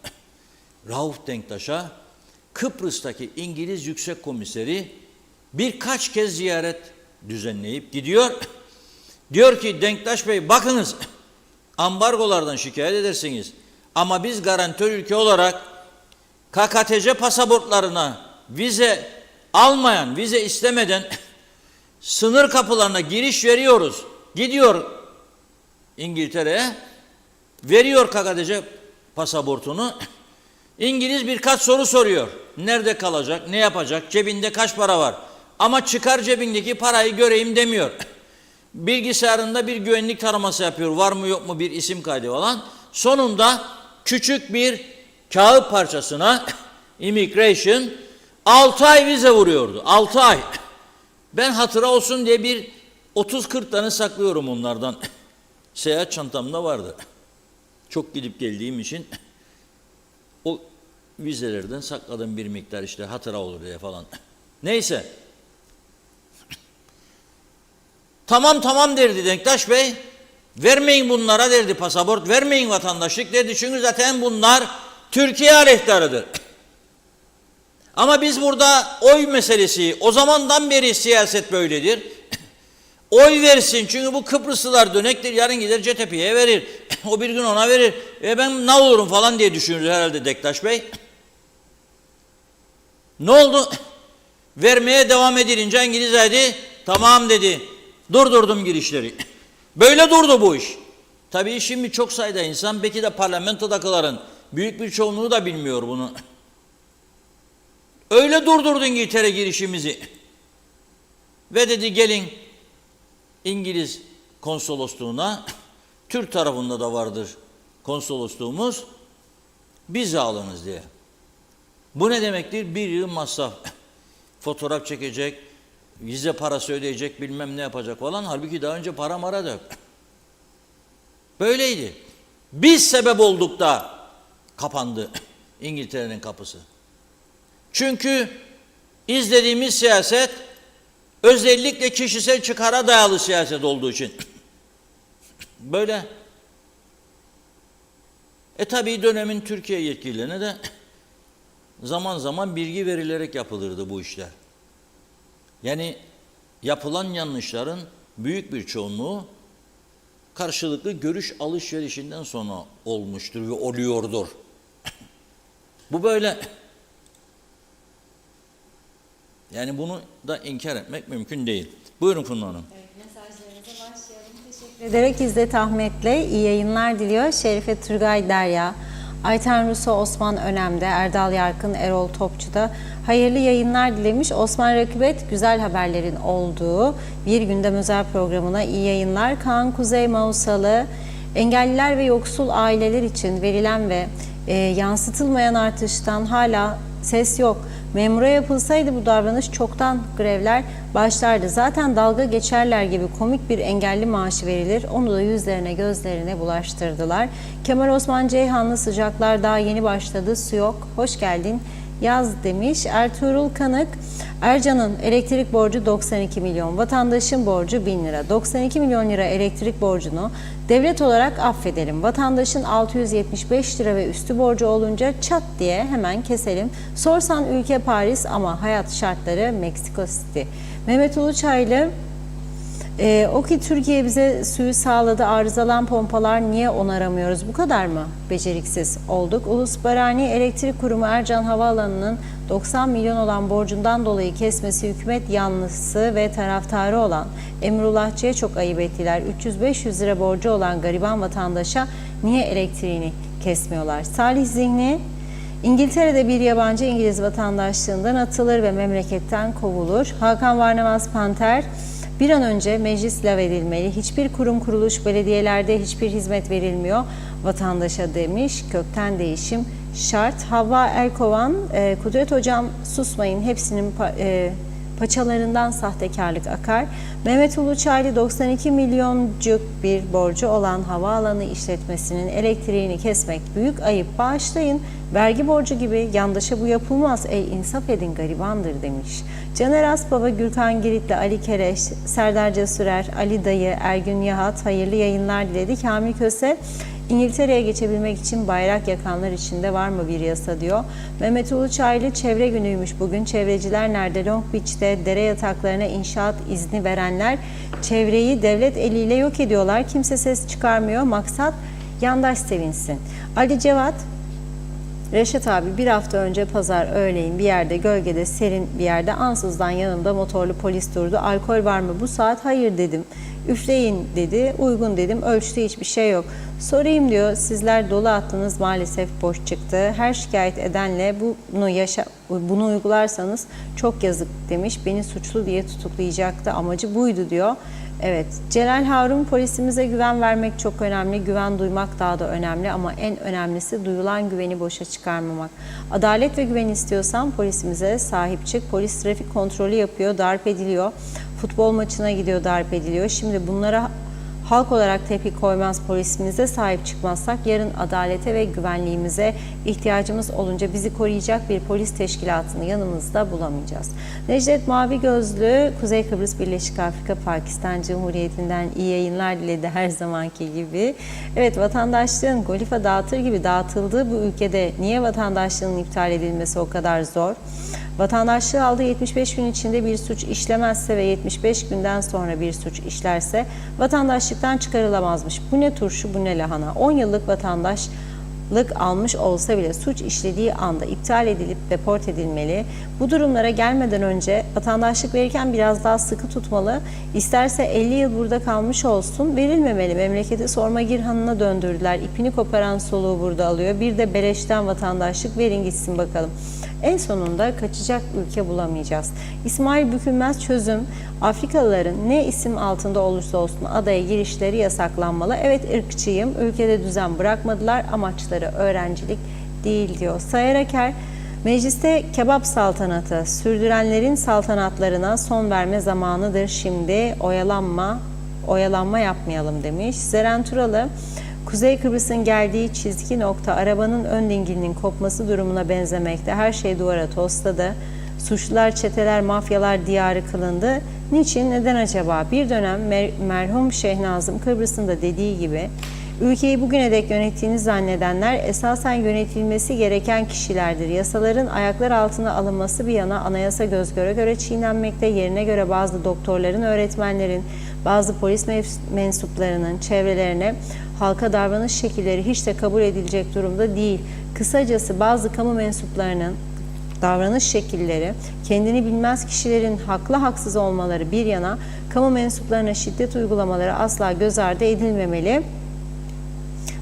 Rauf Denktaş'a Kıbrıs'taki İngiliz Yüksek Komiseri birkaç kez ziyaret düzenleyip gidiyor. Diyor ki Denktaş Bey bakınız ambargolardan şikayet edersiniz ama biz garantör ülke olarak KKTC pasaportlarına vize almayan, vize istemeden sınır kapılarına giriş veriyoruz. Gidiyor İngiltere'ye, veriyor KKTC pasaportunu. İngiliz birkaç soru soruyor. Nerede kalacak, ne yapacak, cebinde kaç para var? Ama çıkar cebindeki parayı göreyim demiyor. Bilgisayarında bir güvenlik taraması yapıyor. Var mı yok mu bir isim kaydı falan. Sonunda küçük bir kağıt parçasına immigration 6 ay vize vuruyordu. 6 ay. Ben hatıra olsun diye bir 30-40 tane saklıyorum onlardan. Seyahat çantamda vardı. Çok gidip geldiğim için o vizelerden sakladım bir miktar işte hatıra olur diye falan. Neyse. Tamam derdi Denktaş Bey. Vermeyin bunlara derdi pasaport, vermeyin vatandaşlık derdi. Çünkü zaten bunlar Türkiye aleyhtarıdır. Ama biz burada oy meselesi, o zamandan beri siyaset böyledir. Oy versin çünkü bu Kıbrıslılar dönektir. Yarın gider CTP'ye verir. O bir gün ona verir. Ben ne olurum falan diye düşünür herhalde Denktaş Bey. Ne oldu? Vermeye devam edilince İngiliz dedi. Tamam dedi. Durdurdum girişleri. Böyle durdu bu iş. Tabii şimdi çok sayıda insan belki de parlamentodakilerin büyük bir çoğunluğu da bilmiyor bunu. Öyle durdurdu İngiltere girişimizi. Ve dedi gelin İngiliz konsolosluğuna, Türk tarafında da vardır konsolosluğumuz, bizi alınız diye. Bu ne demektir? Bir yıl masraf. Fotoğraf çekecek, vize parası ödeyecek, bilmem ne yapacak falan. Halbuki daha önce para mara da yok. Böyleydi. Biz sebep olduk da kapandı İngiltere'nin kapısı. Çünkü izlediğimiz siyaset özellikle kişisel çıkara dayalı siyaset olduğu için. Böyle. Tabii dönemin Türkiye yetkililerine de zaman zaman bilgi verilerek yapılırdı bu işler. Yani yapılan yanlışların büyük bir çoğunluğu karşılıklı görüş alışverişinden sonra olmuştur ve oluyordur. Bu böyle. Yani bunu da inkar etmek mümkün değil. Buyurun Funda Hanım. Mesajlarınıza başlayalım. Teşekkür ederek İzzet Ahmet'le iyi yayınlar diliyor. Şerife Turgay Derya, Ayten Russo, Osman Önem'de, Erdal Yarkın, Erol Topçu'da hayırlı yayınlar dilemiş. Osman Rakibet, güzel haberlerin olduğu bir gündem özel programına iyi yayınlar. Kaan Kuzey Mausalı, engelliler ve yoksul aileler için verilen ve yansıtılmayan artıştan hala ses yok. Memura yapılsaydı bu davranış çoktan grevler başlardı. Zaten dalga geçerler gibi komik bir engelli maaşı verilir. Onu da yüzlerine gözlerine bulaştırdılar. Kemal Osman Ceyhanlı, sıcaklar daha yeni başladı, su yok. Hoş geldin yaz demiş. Ertuğrul Kanık, Ercan'ın elektrik borcu 92 milyon, vatandaşın borcu 1000 lira. 92 milyon lira elektrik borcunu devlet olarak affedelim. Vatandaşın 675 lira ve üstü borcu olunca çat diye hemen keselim. Sorsan ülke Paris ama hayat şartları Meksiko City. Mehmet Uluçaylı, o ki Türkiye bize suyu sağladı, arızalan pompalar niye onaramıyoruz? Bu kadar mı beceriksiz olduk? Ulus Barani Elektrik Kurumu Ercan Havaalanı'nın 90 milyon olan borcundan dolayı kesmesi hükümet yanlısı ve taraftarı olan Emrullahçı'ya çok ayıp ettiler. 300-500 lira borcu olan gariban vatandaşa niye elektriğini kesmiyorlar? Salih Zihni, İngiltere'de bir yabancı İngiliz vatandaşlığından atılır ve memleketten kovulur. Hakan Varnamaz Panter, bir an önce meclis lağvedilmeli. Hiçbir kurum, kuruluş, belediyelerde hiçbir hizmet verilmiyor vatandaşa demiş. Kökten değişim şart. Havva Erkovan, Kudret Hocam susmayın, hepsinin paçalarından sahtekarlık akar. Mehmet Uluçaylı, 92 milyoncuk bir borcu olan havaalanı işletmesinin elektriğini kesmek büyük ayıp, bağışlayın. Vergi borcu gibi yandaşa bu yapılmaz. Ey insaf edin, garibandır demiş. Caner Aspava, Gürkan Giritli, Ali Kereş, Serdar Casurer, Ali Dayı, Ergün Yahat hayırlı yayınlar diledi. Kamil Köse, İngiltere'ye geçebilmek için bayrak yakanlar için de var mı bir yasa diyor. Mehmet Uluçaylı, çevre günüymüş bugün. Çevreciler nerede? Long Beach'te dere yataklarına inşaat izni verenler çevreyi devlet eliyle yok ediyorlar. Kimse ses çıkarmıyor. Maksat yandaş sevinsin. Ali Cevat, Reşat abi, bir hafta önce pazar öğleyin bir yerde, gölgede, serin bir yerde ansızdan yanımda motorlu polis durdu. Alkol var mı bu saat? Hayır dedim. Üfleyin dedi. Uygun dedim. Ölçtü, hiçbir şey yok. Sorayım diyor. Sizler dolu attınız, maalesef boş çıktı. Her şikayet edenle bunu uygularsanız çok yazık demiş. Beni suçlu diye tutuklayacaktı. Amacı buydu diyor. Evet. Celal Harun, polisimize güven vermek çok önemli. Güven duymak daha da önemli ama en önemlisi duyulan güveni boşa çıkarmamak. Adalet ve güven istiyorsan polisimize sahip çık. Polis trafik kontrolü yapıyor, darp ediliyor. Futbol maçına gidiyor, darp ediliyor. Şimdi bunlara halk olarak tepki koymaz, polisimize sahip çıkmazsak yarın adalete ve güvenliğimize ihtiyacımız olunca bizi koruyacak bir polis teşkilatını yanımızda bulamayacağız. Necdet Mavi Gözlü, Kuzey Kıbrıs Birleşik Afrika Pakistan Cumhuriyeti'nden iyi yayınlar diledi her zamanki gibi. Evet, vatandaşlığın Golifa dağıtır gibi dağıtıldığı bu ülkede niye vatandaşlığın iptal edilmesi o kadar zor? Vatandaşlığı aldığı 75 gün içinde bir suç işlemezse ve 75 günden sonra bir suç işlerse vatandaşlıktan çıkarılamazmış. Bu ne turşu, bu ne lahana. 10 yıllık vatandaşlık almış olsa bile suç işlediği anda iptal edilip deport edilmeli. Bu durumlara gelmeden önce vatandaşlık verirken biraz daha sıkı tutmalı. İsterse 50 yıl burada kalmış olsun, verilmemeli. Memleketi sorma girhanına döndürdüler. İpini koparan soluğu burada alıyor. Bir de beleşten vatandaşlık verin gitsin bakalım. En sonunda kaçacak ülke bulamayacağız. İsmail Bükülmez çözüm, Afrikalıların ne isim altında olursa olsun adaya girişleri yasaklanmalı. Evet, ırkçıyım, ülkede düzen bırakmadılar, amaçları öğrencilik değil diyor. Sayar Aker, mecliste kebap saltanatı, sürdürenlerin saltanatlarına son verme zamanıdır şimdi, oyalanma yapmayalım demiş. Zeren Turalı, Kuzey Kıbrıs'ın geldiği çizgi nokta arabanın ön dingilinin kopması durumuna benzemekte. Her şey duvara tosladı. Suçlular, çeteler, mafyalar diyarı kılındı. Niçin, neden acaba? Bir dönem merhum Şeyh Nazım Kıbrıs'ın da dediği gibi Ülkeyi bugüne dek yönettiğini zannedenler esasen yönetilmesi gereken kişilerdir. Yasaların ayaklar altına alınması bir yana anayasa göz göre göre çiğnenmekte, yerine göre bazı doktorların, öğretmenlerin, bazı polis mensuplarının çevrelerine halka davranış şekilleri hiç de kabul edilecek durumda değil. Kısacası bazı kamu mensuplarının davranış şekilleri, kendini bilmez kişilerin haklı haksız olmaları bir yana, kamu mensuplarına şiddet uygulamaları asla göz ardı edilmemeli.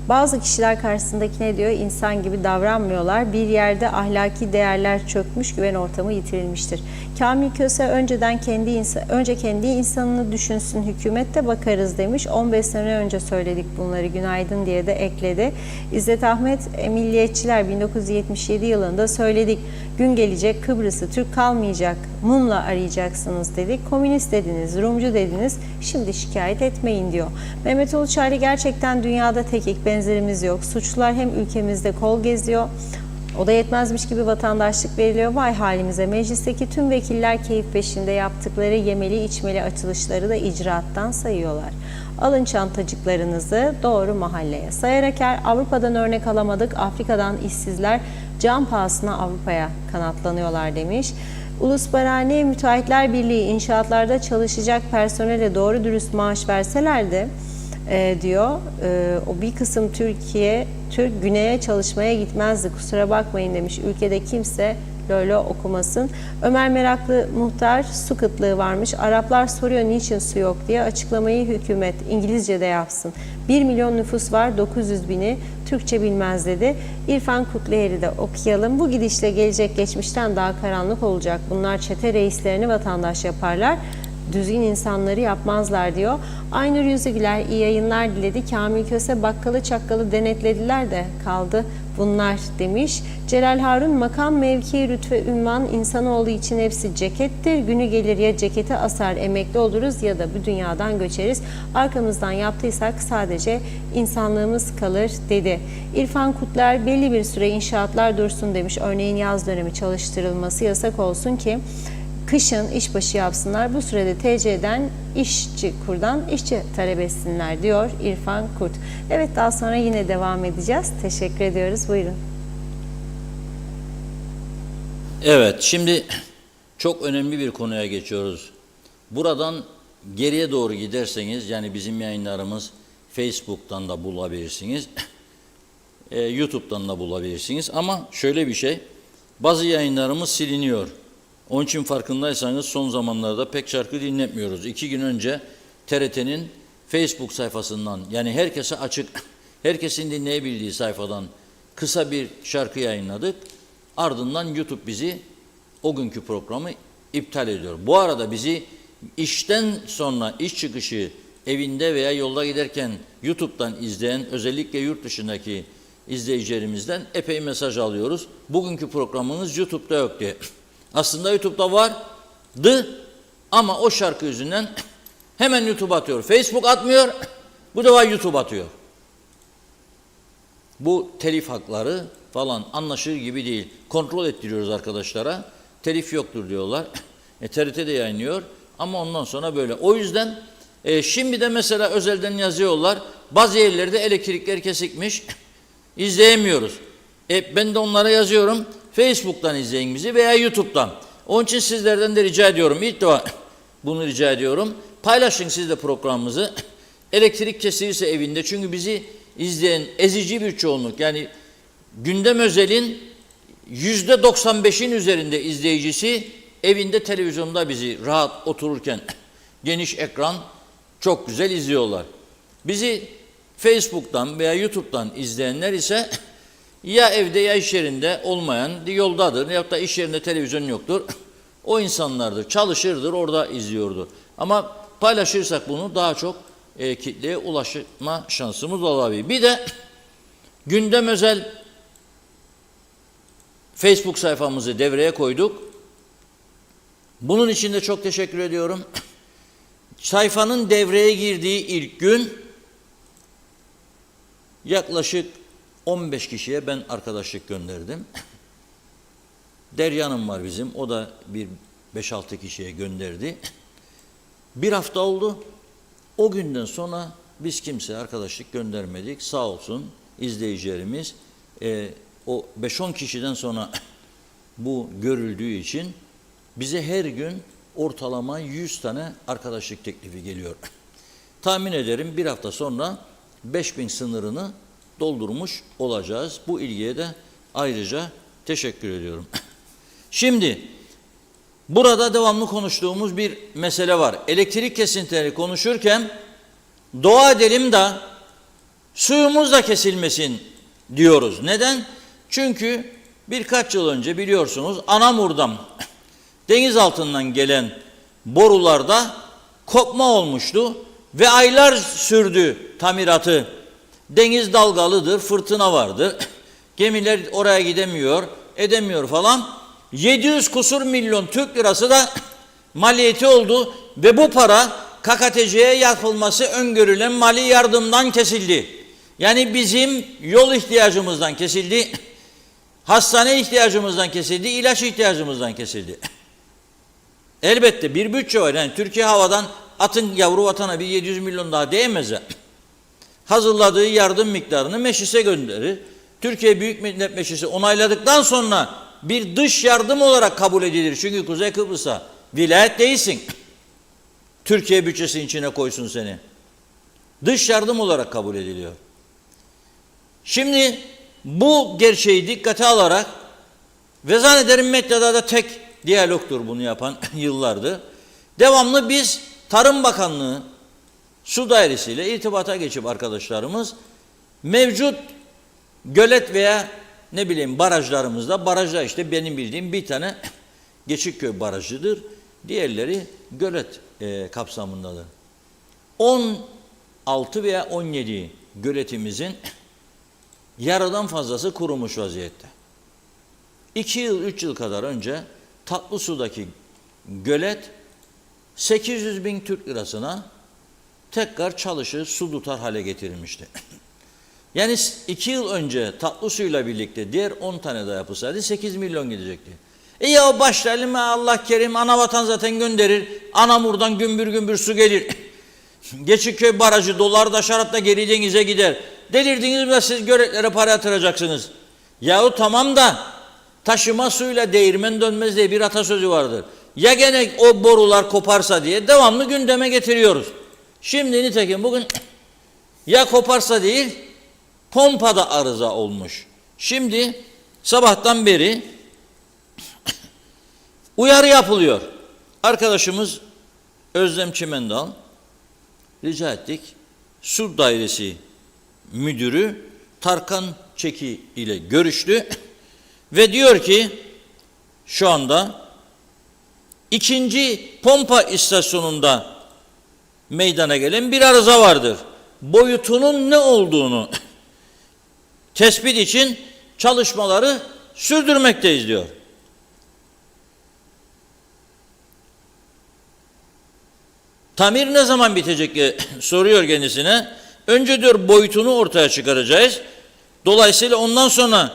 Bazı kişiler karşısındakine diyor insan gibi davranmıyorlar. Bir yerde ahlaki değerler çökmüş, güven ortamı yitirilmiştir. Kamil Köse önce kendi insanını düşünsün, hükümette bakarız demiş. 15 sene önce söyledik bunları, günaydın diye de ekledi. İzzet Ahmet, milliyetçiler 1977 yılında söyledik. Gün gelecek Kıbrıs'ı Türk kalmayacak, mumla arayacaksınız dedik. Komünist dediniz, Rumcu dediniz, şimdi şikayet etmeyin diyor. Mehmet Uluçaylı, gerçekten dünyada tekik, benzerimiz yok. Suçlular hem ülkemizde kol geziyor, o da yetmezmiş gibi vatandaşlık veriliyor. Vay halimize, meclisteki tüm vekiller keyif peşinde, yaptıkları yemeli içmeli açılışları da icraattan sayıyorlar. Alın çantacıklarınızı doğru mahalleye. Sayar Aker, Avrupa'dan örnek alamadık, Afrika'dan işsizler can pahasına Avrupa'ya kanatlanıyorlar demiş. Uluslararası Müteahhitler Birliği inşaatlarda çalışacak personele doğru dürüst maaş verselerdi diyor. O bir kısım Türk güneye çalışmaya gitmezdi. Kusura bakmayın demiş. Ülkede kimse lolo okumasın. Ömer Meraklı muhtar, su kıtlığı varmış. Araplar soruyor niçin su yok diye. Açıklamayı hükümet İngilizce'de yapsın. 1 milyon nüfus var, 900 bini Türkçe bilmez dedi. İrfan Kutluer'i de okuyalım. Bu gidişle gelecek geçmişten daha karanlık olacak. Bunlar çete reislerini vatandaş yaparlar, düzgün insanları yapmazlar diyor. Aynur Yüzügüler iyi yayınlar diledi. Kamil Köse, bakkalı çakkalı denetlediler de kaldı bunlar demiş. Celal Harun, makam, mevki, rütbe, ünvan insanoğlu için hepsi cekettir. Günü gelir ya ceketi asar emekli oluruz ya da bu dünyadan göçeriz. Arkamızdan yaptıysak sadece insanlığımız kalır dedi. İrfan Kutlar, belli bir süre inşaatlar dursun demiş. Örneğin yaz dönemi çalıştırılması yasak olsun ki kışın işbaşı yapsınlar. Bu sürede TC'den, işçi kurdan işçi talep etsinler diyor İrfan Kurt. Evet, daha sonra yine devam edeceğiz. Teşekkür ediyoruz. Buyurun. Evet, şimdi çok önemli bir konuya geçiyoruz. Buradan geriye doğru giderseniz, yani bizim yayınlarımız Facebook'tan da bulabilirsiniz, YouTube'dan da bulabilirsiniz. Ama şöyle bir şey, bazı yayınlarımız siliniyor. Onun için farkındaysanız son zamanlarda pek şarkı dinletmiyoruz. 2 gün önce TRT'nin Facebook sayfasından, yani herkese açık, herkesin dinleyebildiği sayfadan kısa bir şarkı yayınladık. Ardından YouTube bizi, o günkü programı iptal ediyor. Bu arada bizi işten sonra, iş çıkışı evinde veya yolda giderken YouTube'dan izleyen, özellikle yurt dışındaki izleyicilerimizden epey mesaj alıyoruz. Bugünkü programımız YouTube'da yok diye. Aslında YouTube'da vardı ama o şarkı yüzünden hemen YouTube atıyor. Facebook atmıyor, bu defa YouTube atıyor. Bu telif hakları falan anlaşılır gibi değil. Kontrol ettiriyoruz arkadaşlara. Telif yoktur diyorlar. TRT de yayınlıyor ama ondan sonra böyle. O yüzden şimdi de mesela özelden yazıyorlar. Bazı yerlerde elektrikler kesikmiş. İzleyemiyoruz. Ben de onlara yazıyorum. Facebook'tan izleyin bizi veya YouTube'dan. Onun için sizlerden de rica ediyorum. İlk defa bunu rica ediyorum. Paylaşın siz de programımızı. Elektrik kesilirse evinde, çünkü bizi izleyen ezici bir çoğunluk, yani Gündem Özel'in %95'in üzerinde izleyicisi evinde televizyonda bizi rahat otururken geniş ekran çok güzel izliyorlar. Bizi Facebook'tan veya YouTube'dan izleyenler ise ya evde ya iş yerinde olmayan, yoldadır ya da iş yerinde televizyon yoktur. O insanlardır, çalışırdır, orada izliyordur. Ama paylaşırsak bunu daha çok kitleye ulaşma şansımız olabilir. Bir de Gündem Özel Facebook sayfamızı devreye koyduk. Bunun için de çok teşekkür ediyorum. Sayfanın devreye girdiği ilk gün yaklaşık 15 kişiye ben arkadaşlık gönderdim. Derya Hanım var bizim, o da bir 5-6 kişiye gönderdi. Bir hafta oldu. O günden sonra Biz kimseye arkadaşlık göndermedik. Sağ olsun izleyicilerimiz. O 5-10 kişiden sonra bu görüldüğü için bize her gün ortalama 100 tane arkadaşlık teklifi geliyor. Tahmin ederim bir hafta sonra 5000 sınırını doldurmuş olacağız. Bu ilgiye de ayrıca teşekkür ediyorum. Şimdi burada devamlı konuştuğumuz bir mesele var. Elektrik kesintileri konuşurken dua edelim de suyumuz da kesilmesin diyoruz. Neden? Çünkü birkaç yıl önce biliyorsunuz Anamur'dan deniz altından gelen borularda kopma olmuştu ve aylar sürdü tamiratı. Deniz dalgalıdır, fırtına vardı. Gemiler oraya gidemiyor, edemiyor falan. 700 kusur milyon Türk lirası da maliyeti oldu ve bu para KKTC'ye yapılması öngörülen mali yardımdan kesildi. Yani bizim yol ihtiyacımızdan kesildi, hastane ihtiyacımızdan kesildi, ilaç ihtiyacımızdan kesildi. Elbette bir bütçe var. Yani Türkiye havadan atın yavru vatana bir 700 milyon daha değmez ya. Hazırladığı yardım miktarını meclise gönderir. Türkiye Büyük Millet Meclisi onayladıktan sonra bir dış yardım olarak kabul edilir. Çünkü Kuzey Kıbrıs'a vilayet değilsin. Türkiye bütçesinin içine koysun seni. Dış yardım olarak kabul ediliyor. Şimdi bu gerçeği dikkate alarak ve zannederim medyada da tek diyalogtur bunu yapan yıllardır. Devamlı biz Tarım Bakanlığı Su Dairesi ile irtibata geçip arkadaşlarımız mevcut gölet veya ne bileyim barajlarımızda, barajlar işte benim bildiğim bir tane Geçikköy Barajı'dır. Diğerleri gölet kapsamındadır. 16 veya 17 göletimizin yarıdan fazlası kurumuş vaziyette. 2 yıl, 3 yıl kadar önce Tatlısu'daki gölet 800 bin Türk lirasına tekrar çalışır, su tutar hale getirilmişti. Yani 2 yıl önce Tatlısu'yla birlikte diğer 10 tane daha yapılsaydı 8 milyon gidecekti. Ya başlayalım Allah kerim, anavatan zaten gönderir, Anamur'dan gümbür gümbür su gelir. Geçikköy Barajı dolar da şarapta geri denize gider. Delirdiniz mi siz göletlere para yatıracaksınız? Yahu tamam da taşıma suyla değirmen dönmez diye bir atasözü vardır. Ya gene o borular koparsa diye devamlı gündeme getiriyoruz. Şimdi nitekim bugün ya koparsa değil, pompada arıza olmuş. Şimdi sabahtan beri uyarı yapılıyor. Arkadaşımız Özlem Çimendal rica ettik. Su Dairesi Müdürü Tarkan Çeki ile görüştü ve diyor ki şu anda 2. pompa istasyonunda meydana gelen bir arıza vardır. Boyutunun ne olduğunu tespit için çalışmaları sürdürmekteyiz diyor. Tamir ne zaman bitecek diye soruyor kendisine. Önce diyor boyutunu ortaya çıkaracağız. Dolayısıyla ondan sonra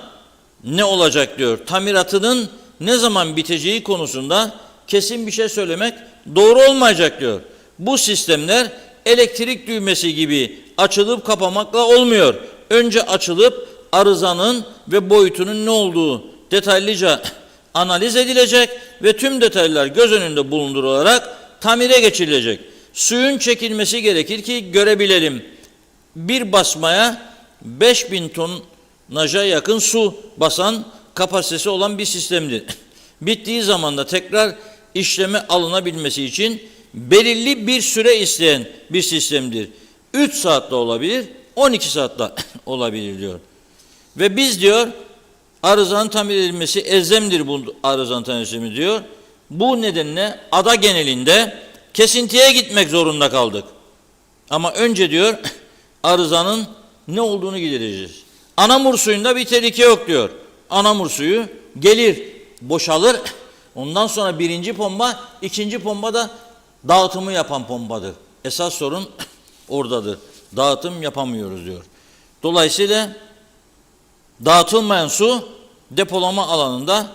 ne olacak diyor. Tamiratının ne zaman biteceği konusunda kesin bir şey söylemek doğru olmayacak diyor. Bu sistemler elektrik düğmesi gibi açılıp kapamakla olmuyor. Önce açılıp arızanın ve boyutunun ne olduğu detaylıca analiz edilecek ve tüm detaylar göz önünde bulundurularak tamire geçirilecek. Suyun çekilmesi gerekir ki görebilelim. Bir basmaya 5000 tonaja yakın su basan kapasitesi olan bir sistemdir. Bittiği zaman da tekrar işleme alınabilmesi için belirli bir süre isteyen bir sistemdir. 3 saatte olabilir, 12 saatte olabilir diyor. Ve biz diyor arızanın tamir edilmesi elzemdir bu arızanın tamir diyor. Bu nedenle ada genelinde kesintiye gitmek zorunda kaldık. Ama önce diyor arızanın ne olduğunu gidereceğiz. Anamur suyunda bir tehlike yok diyor. Anamur suyu gelir, boşalır. Ondan sonra 1. pompa, 2. pompa da dağıtımı yapan pompadır. Esas sorun oradadır. Dağıtım yapamıyoruz diyor. Dolayısıyla dağıtılmayan su depolama alanında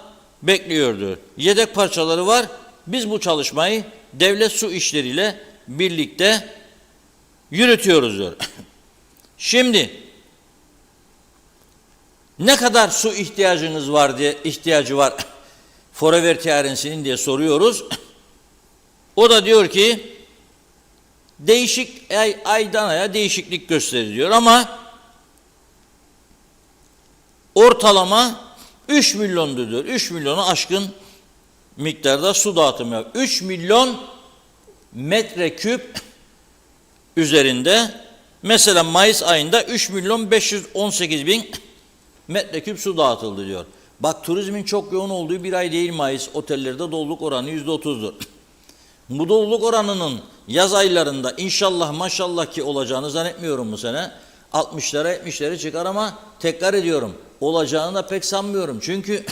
bekliyordu. Yedek parçaları var. Biz bu çalışmayı devlet su işleriyle birlikte yürütüyoruz diyor. Şimdi ne kadar su ihtiyacınız var diye ihtiyacı var Forever TRNC'nin diye soruyoruz. O da diyor ki değişik aydan aya değişiklik gösteriyor ama ortalama 3 milyondu diyor. 3 milyonu aşkın miktarda su dağıtımı yapıyor. 3 milyon metreküp üzerinde mesela Mayıs ayında 3 milyon 518 bin metreküp su dağıtıldı diyor. Bak turizmin çok yoğun olduğu bir ay değil Mayıs. Otellerde doluluk oranı %30'dur. Bu doluluk oranının yaz aylarında inşallah maşallah ki olacağını zannetmiyorum bu sene. 60'lara 70'lere çıkar ama tekrar ediyorum olacağını da pek sanmıyorum. Çünkü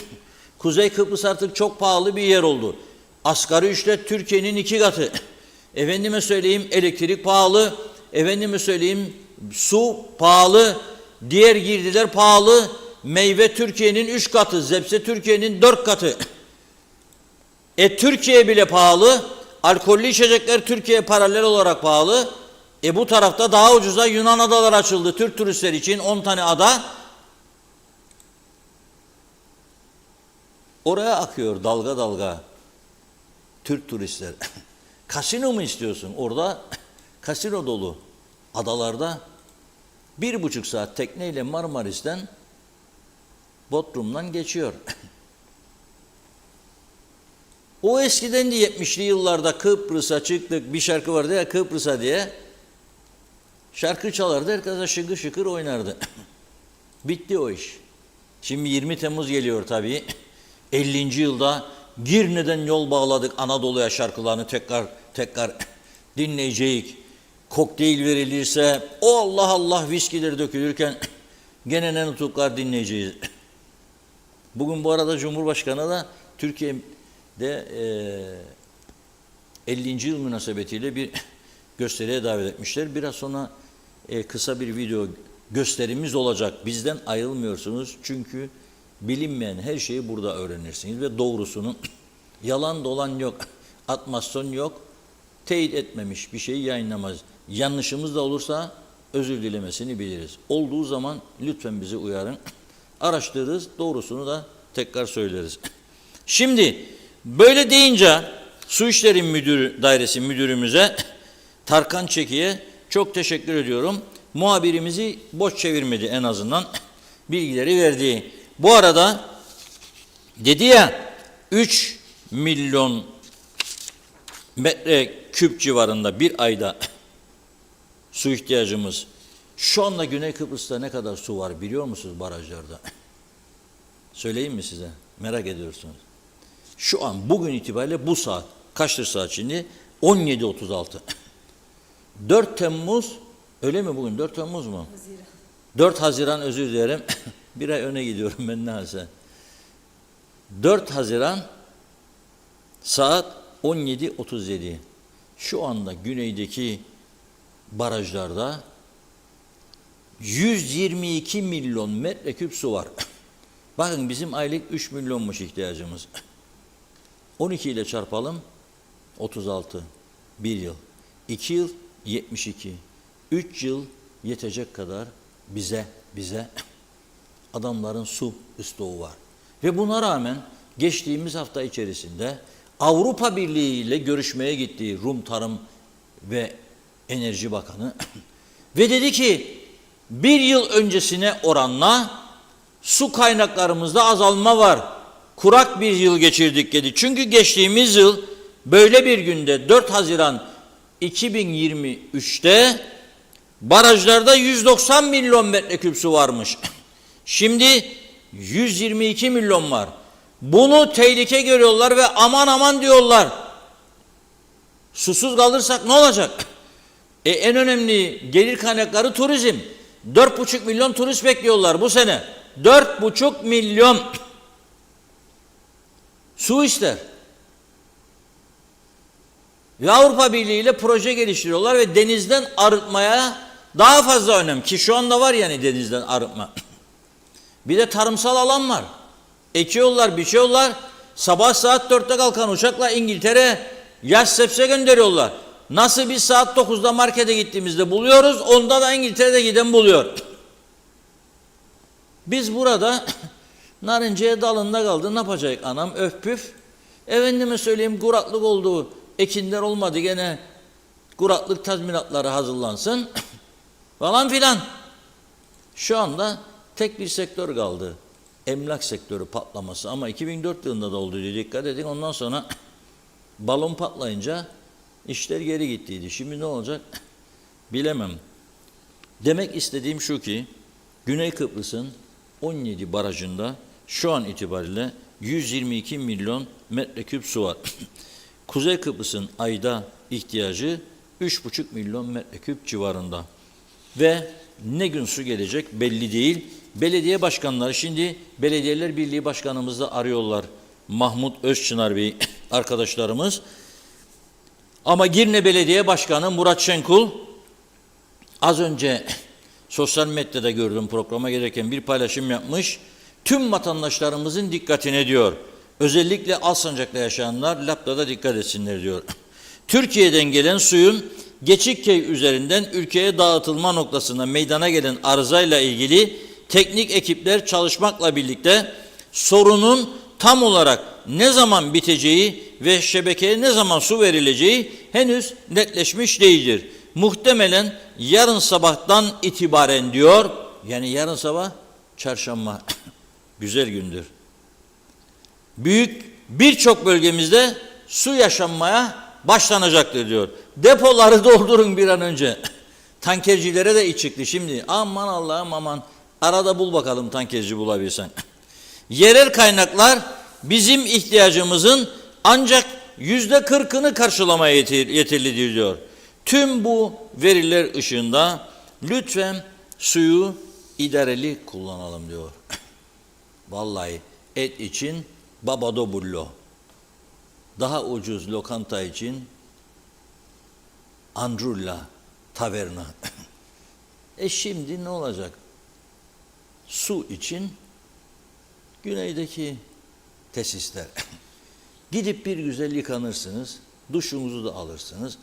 Kuzey Kıbrıs artık çok pahalı bir yer oldu. Asgari ücret Türkiye'nin 2 katı. Efendime söyleyeyim elektrik pahalı. Efendime söyleyeyim su pahalı. Diğer girdiler pahalı. Meyve Türkiye'nin 3 katı. Zepse Türkiye'nin 4 katı. Türkiye bile pahalı. Alkollü içecekler Türkiye'ye paralel olarak pahalı. Bu tarafta daha ucuza Yunan adaları açıldı Türk turistler için 10 tane ada. Oraya akıyor dalga dalga Türk turistler. Kasino mu istiyorsun? Orada kasino dolu adalarda 1,5 saat tekneyle Marmaris'ten Bodrum'dan geçiyor. O eskiden de 70'li yıllarda Kıbrıs'a çıktık bir şarkı vardı ya Kıbrıs'a diye şarkı çalardı herkes şıkır şıkır oynardı. Bitti o iş. Şimdi 20 Temmuz geliyor tabii. 50. yılda Girne'den yol bağladık Anadolu'ya şarkılarını tekrar dinleyeceğiz. Kokteyl verilirse o Allah Allah viskileri dökülürken gene ne nutuklar dinleyeceğiz. Bugün bu arada Cumhurbaşkanı da Türkiye'de 50. yıl münasebetiyle bir gösteriye davet etmişler. Biraz sonra kısa bir video gösterimiz olacak. Bizden ayrılmıyorsunuz çünkü bilinmeyen her şeyi burada öğrenirsiniz ve doğrusunu yalan dolan yok, atmasyon yok, teyit etmemiş bir şeyi yayınlamaz. Yanlışımız da olursa özür dilemesini biliriz. Olduğu zaman lütfen bizi uyarın. Araştırırız, doğrusunu da tekrar söyleriz. Şimdi böyle deyince Su İşleri Dairesi Müdürümüze Tarkan Çeki'ye çok teşekkür ediyorum. Muhabirimizi boş çevirmedi en azından. Bilgileri verdi. Bu arada dedi ya 3 milyon metreküp civarında bir ayda su ihtiyacımız. Şu anda Güney Kıbrıs'ta ne kadar su var biliyor musunuz barajlarda? Söyleyeyim mi size? Merak ediyorsunuz. Şu an bugün itibariyle bu saat, kaçtır saat şimdi? 17.36. 4 Temmuz, öyle mi bugün? 4 Temmuz mu? 4 Haziran özür dilerim. Bir ay öne gidiyorum ben neyse. 4 Haziran saat 17.37. Şu anda güneydeki barajlarda 122 milyon metreküp su var. Bakın bizim aylık 3 milyonmuş ihtiyacımız. 12 ile çarpalım 36. 1 yıl. 2 yıl 72. 3 yıl yetecek kadar bize adamların su stoğu var. Ve buna rağmen geçtiğimiz hafta içerisinde Avrupa Birliği ile görüşmeye gittiği Rum Tarım ve Enerji Bakanı ve dedi ki bir yıl öncesine oranla su kaynaklarımızda azalma var. Kurak bir yıl geçirdik dedi. Çünkü geçtiğimiz yıl böyle bir günde 4 Haziran 2023'te barajlarda 190 milyon metreküp su varmış. Şimdi 122 milyon var. Bunu tehlike görüyorlar ve aman aman diyorlar. Susuz kalırsak ne olacak? En önemli gelir kaynakları turizm. 4,5 milyon turist bekliyorlar bu sene. 4,5 milyon su ister. Ve Avrupa Birliği ile proje geliştiriyorlar ve denizden arıtmaya daha fazla önem ki şu anda var yani denizden arıtma. Bir de tarımsal alan var. Ekiyorlar, biçiyorlar. Sabah saat 4'te kalkan uçakla İngiltere yaş sebze gönderiyorlar. Nasıl biz saat 9'da markete gittiğimizde buluyoruz, onda da İngiltere'de giden buluyor. Biz burada narinciye dalında kaldı, ne yapacak anam, öf püf. Efendime söyleyeyim, kuraklık oldu, ekinler olmadı, gene kuraklık tazminatları hazırlansın falan filan. Şu anda tek bir sektör kaldı. Emlak sektörü patlaması, ama 2004 yılında da oldu diye dikkat edin. Ondan sonra balon patlayınca işler geri gittiydi. Şimdi ne olacak bilemem. Demek istediğim şu ki, Güney Kıbrıs'ın 17 barajında şu an itibariyle 122 milyon metreküp su var. Kuzey Kıbrıs'ın ayda ihtiyacı 3,5 milyon metreküp civarında. Ve ne gün su gelecek belli değil. Belediye başkanları, şimdi Belediyeler Birliği Başkanımızı da arıyorlar. Mahmut Özçınar Bey arkadaşlarımız. Ama Girne Belediye Başkanı Murat Şenkul, az önce sosyal medyada gördüm, programa gelirken bir paylaşım yapmış. Tüm vatandaşlarımızın dikkatine diyor. Özellikle Alsancak'ta yaşayanlar Lapta'da dikkat etsinler diyor. Türkiye'den gelen suyun Geçikköy üzerinden ülkeye dağıtılma noktasında meydana gelen arızayla ilgili teknik ekipler çalışmakla birlikte sorunun tam olarak ne zaman biteceği ve şebekeye ne zaman su verileceği henüz netleşmiş değildir. Muhtemelen yarın sabahtan itibaren diyor, yani yarın sabah çarşamba, güzel gündür. Birçok bölgemizde su yaşanmaya başlanacaktır diyor. Depoları doldurun bir an önce. Tankercilere de iç çıktı şimdi. Aman Allah'ım aman, arada bul bakalım tankerci bulabilsen. Yerel kaynaklar bizim ihtiyacımızın ancak %40'ını karşılamaya yeterlidir diyor. Tüm bu veriler ışığında lütfen suyu idareli kullanalım diyor. Vallahi et için babado bullo, daha ucuz lokanta için Andrulla taverna. Şimdi ne olacak? Su için güneydeki tesisler. Gidip bir güzel yıkanırsınız, duşunuzu da alırsınız.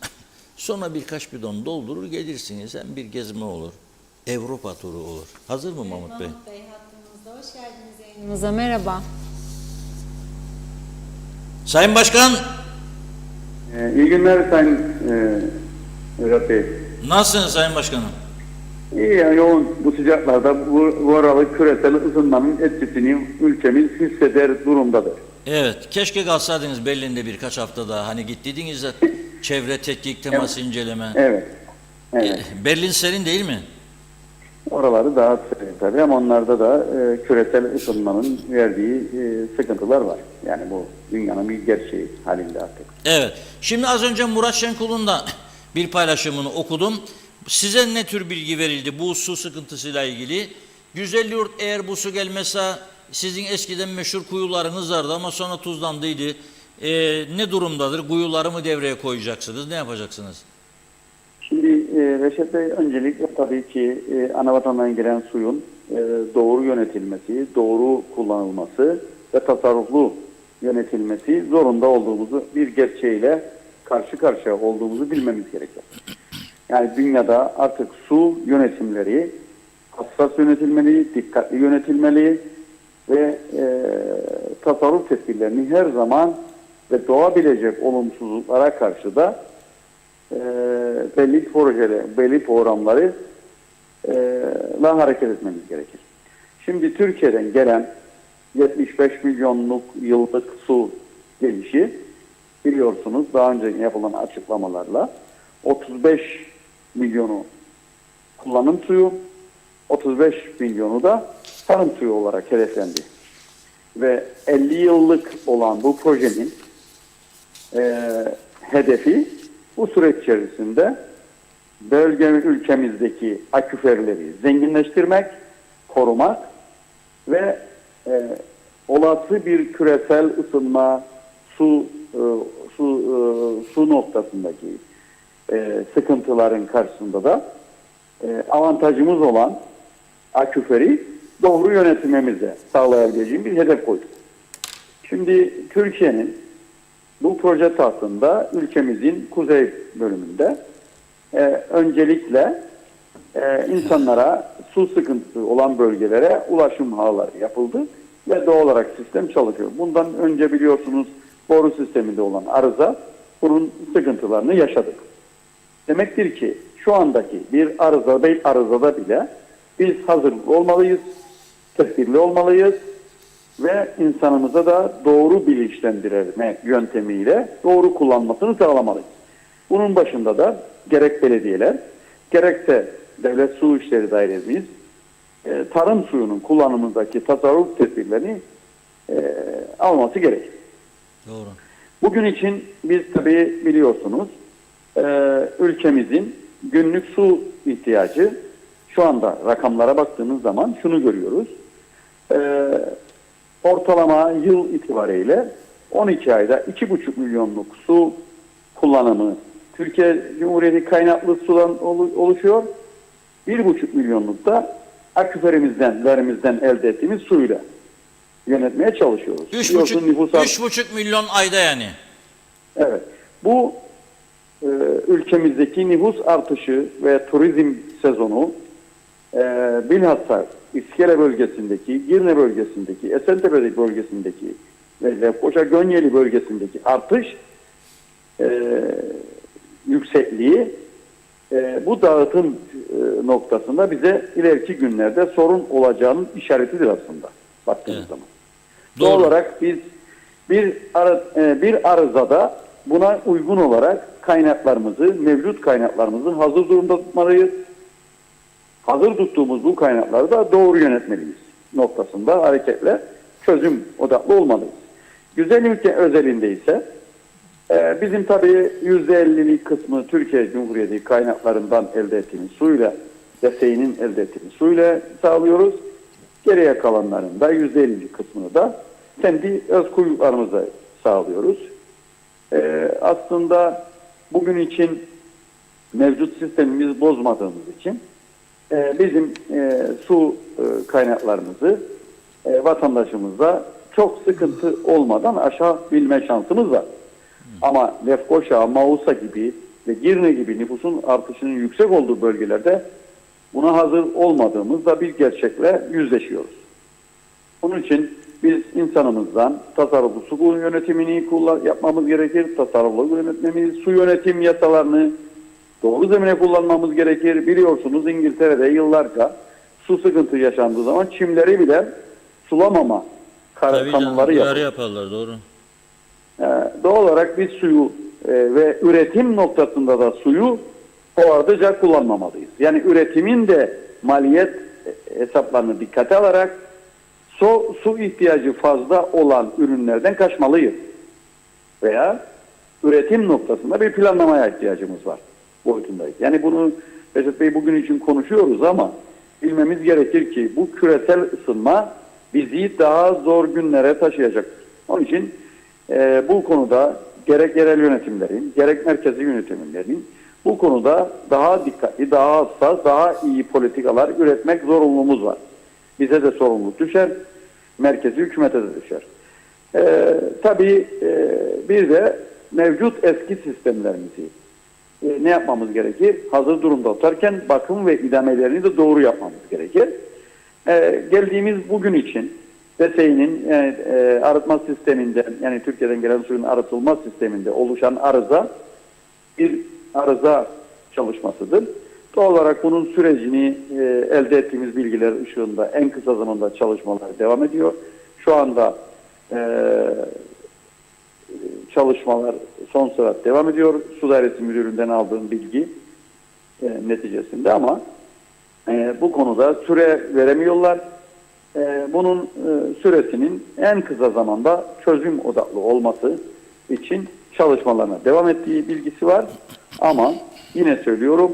Sonra birkaç bidon doldurur gelirsiniz. Hem bir gezme olur, Avrupa turu olur. Hazır mı Mahmut Bey? Mahmut Bey hattımızda. Hoş geldiniz yayınımıza. Merhaba. Sayın Başkan. İyi günler Sayın Murat Bey. Nasılsınız Sayın Başkanım? İyi, yani yoğun bu sıcaklarda bu aralık küresel ısınmanın etkisini ülkemiz hisseder durumdadır. Evet, keşke kalsaydınız Berlin'de birkaç hafta daha. Hani gittiydiniz de çevre tetkik teması inceleme. Evet. Evet. Berlin serin değil mi? Oraları daha serin tabii, ama onlarda da küresel ısınmanın verdiği sıkıntılar var. Yani bu dünyanın bir gerçeği halinde artık. Evet. Şimdi az önce Murat Şenkul'un da bir paylaşımını okudum. Size ne tür bilgi verildi bu su sıkıntısıyla ilgili? Güzelyurt, eğer bu su gelmezse sizin eskiden meşhur kuyularınız vardı ama sonra tuzlandıydı. Ne durumdadır? Kuyuları mı devreye koyacaksınız? Ne yapacaksınız? Şimdi Reşat Bey, öncelikle tabii ki anavatandan gelen suyun doğru yönetilmesi, doğru kullanılması ve tasarruflu yönetilmesi zorunda olduğumuzu, bir gerçeğiyle karşı karşıya olduğumuzu bilmemiz gerekir. Yani dünyada artık su yönetimleri hassas yönetilmeli, dikkatli yönetilmeli ve tasarruf tedbirlerini her zaman ve doğabilecek olumsuzluklara karşı da belli projeler, belli programları hareket etmemiz gerekir. Şimdi Türkiye'den gelen 75 milyonluk yıllık su gelişi, biliyorsunuz daha önce yapılan açıklamalarla 35 milyonu kullanım suyu, 35 milyonu da tarım suyu olarak hedeflendi. Ve 50 yıllık olan bu projenin hedefi bu süreç içerisinde ülkemizdeki aküferleri zenginleştirmek, korumak ve olası bir küresel ısınma su noktasındaki sıkıntıların karşısında da avantajımız olan aküferi doğru yönetimimize sağlayabileceğim bir hedef koyduk. Şimdi Türkiye'nin Bu proje tahtında ülkemizin kuzey bölümünde öncelikle insanlara su sıkıntısı olan bölgelere ulaşım ağları yapıldı ve doğal olarak sistem çalışıyor. Bundan önce biliyorsunuz boru sisteminde olan arıza, bunun sıkıntılarını yaşadık. Demektir ki şu andaki bir arızada bile biz hazırlıklı olmalıyız, tedbirli olmalıyız ve insanımıza da doğru bilinçlendirme yöntemiyle doğru kullanmasını sağlamalıyız. Bunun başında da gerek belediyeler, gerekse Devlet Su İşleri Dairemiz tarım suyunun kullanımındaki tasarruf tedbirlerini alması gerekir. Doğru. Bugün için biz tabii biliyorsunuz ülkemizin günlük su ihtiyacı şu anda rakamlara baktığımız zaman şunu görüyoruz. Ortalama yıl itibariyle 12 ayda 2,5 milyonluk su kullanımı Türkiye Cumhuriyeti kaynaklı sudan oluşuyor. 1,5 milyonluk da aküferimizden elde ettiğimiz suyla yönetmeye çalışıyoruz. 3,5 milyon ayda yani. Evet. Bu ülkemizdeki nüfus artışı ve turizm sezonu bilhassa İskele bölgesindeki, Girne bölgesindeki, Esentepe bölgesindeki ve Lefkoşa Gönyeli bölgesindeki artış yüksekliği bu dağıtım noktasında bize ileriki günlerde sorun olacağının işaretidir aslında baktığımız zaman. Doğal olarak biz bir arızada buna uygun olarak kaynaklarımızı, mevcut kaynaklarımızı hazır durumda tutmalıyız. Hazır tuttuğumuz bu kaynakları da doğru yönetmeliyiz noktasında hareketle çözüm odaklı olmalıyız. Güzel ülke özelinde ise bizim tabii %50'lik kısmı Türkiye Cumhuriyeti kaynaklarından elde ettiğimiz suyla, DSİ'nin elde ettiğimiz suyla sağlıyoruz. Geriye kalanların da %50'lik kısmını da kendi öz kuyruklarımıza sağlıyoruz. Aslında bugün için mevcut sistemimizi bozmadığımız için bizim su kaynaklarımızı vatandaşımıza çok sıkıntı olmadan aşabilme şansımız var. Ama Lefkoşa, Mausa gibi ve Girne gibi nüfusun artışının yüksek olduğu bölgelerde buna hazır olmadığımızda bir gerçekle yüzleşiyoruz. Onun için biz insanımızdan tasarruflu su yönetimini yapmamız gerekir. Tasarruflu yönetmemiz, su yönetim yasalarını doğru zemine kullanmamız gerekir. Biliyorsunuz İngiltere'de yıllarca su sıkıntı yaşandığı zaman çimleri bile sulamama kanunları yaparlar. Doğru. Doğal olarak biz suyu ve üretim noktasında da suyu hovardıca kullanmamalıyız. Yani üretimin de maliyet hesaplarını dikkate alarak su ihtiyacı fazla olan ürünlerden kaçmalıyız. Veya üretim noktasında bir planlamaya ihtiyacımız var boyutundayız. Yani bunu Recep Bey bugün için konuşuyoruz ama bilmemiz gerekir ki bu küresel ısınma bizi daha zor günlere taşıyacaktır. Onun için bu konuda gerek yerel yönetimlerin, gerek merkezi yönetimlerin bu konuda daha dikkatli, daha hassas, daha iyi politikalar üretmek zorunluluğumuz var. Bize de sorumluluk düşer, merkezi hükümete de düşer. Tabii bir de mevcut eski sistemlerimizi ne yapmamız gerekir? Hazır durumda tutarken bakım ve idamelerini de doğru yapmamız gerekir. Geldiğimiz bugün için DSİ'nin arıtma sisteminde, yani Türkiye'den gelen suyun arıtılma sisteminde oluşan arıza bir arıza çalışmasıdır. Doğal olarak bunun sürecini elde ettiğimiz bilgiler ışığında en kısa zamanda çalışmalar devam ediyor. Şu anda çalışmalar son sürat devam ediyor. Su Dairesi Müdürlüğü'nden aldığım bilgi neticesinde ama bu konuda süre veremiyorlar. Bunun süresinin en kısa zamanda çözüm odaklı olması için çalışmalarına devam ettiği bilgisi var. Ama yine söylüyorum,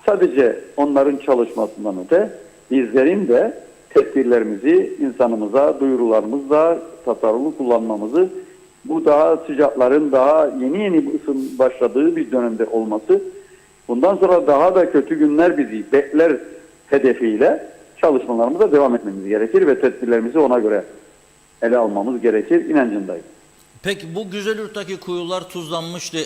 sadece onların çalışmasından öte bizlerin de tedbirlerimizi insanımıza, duyurularımızla tasarruflu kullanmamızı, bu daha sıcakların daha yeni başladığı bir dönemde olması, bundan sonra daha da kötü günler bizi bekler hedefiyle çalışmalarımıza devam etmemiz gerekir ve tedbirlerimizi ona göre ele almamız gerekir inancındayım. Peki bu Güzelyurt'taki kuyular tuzlanmıştı.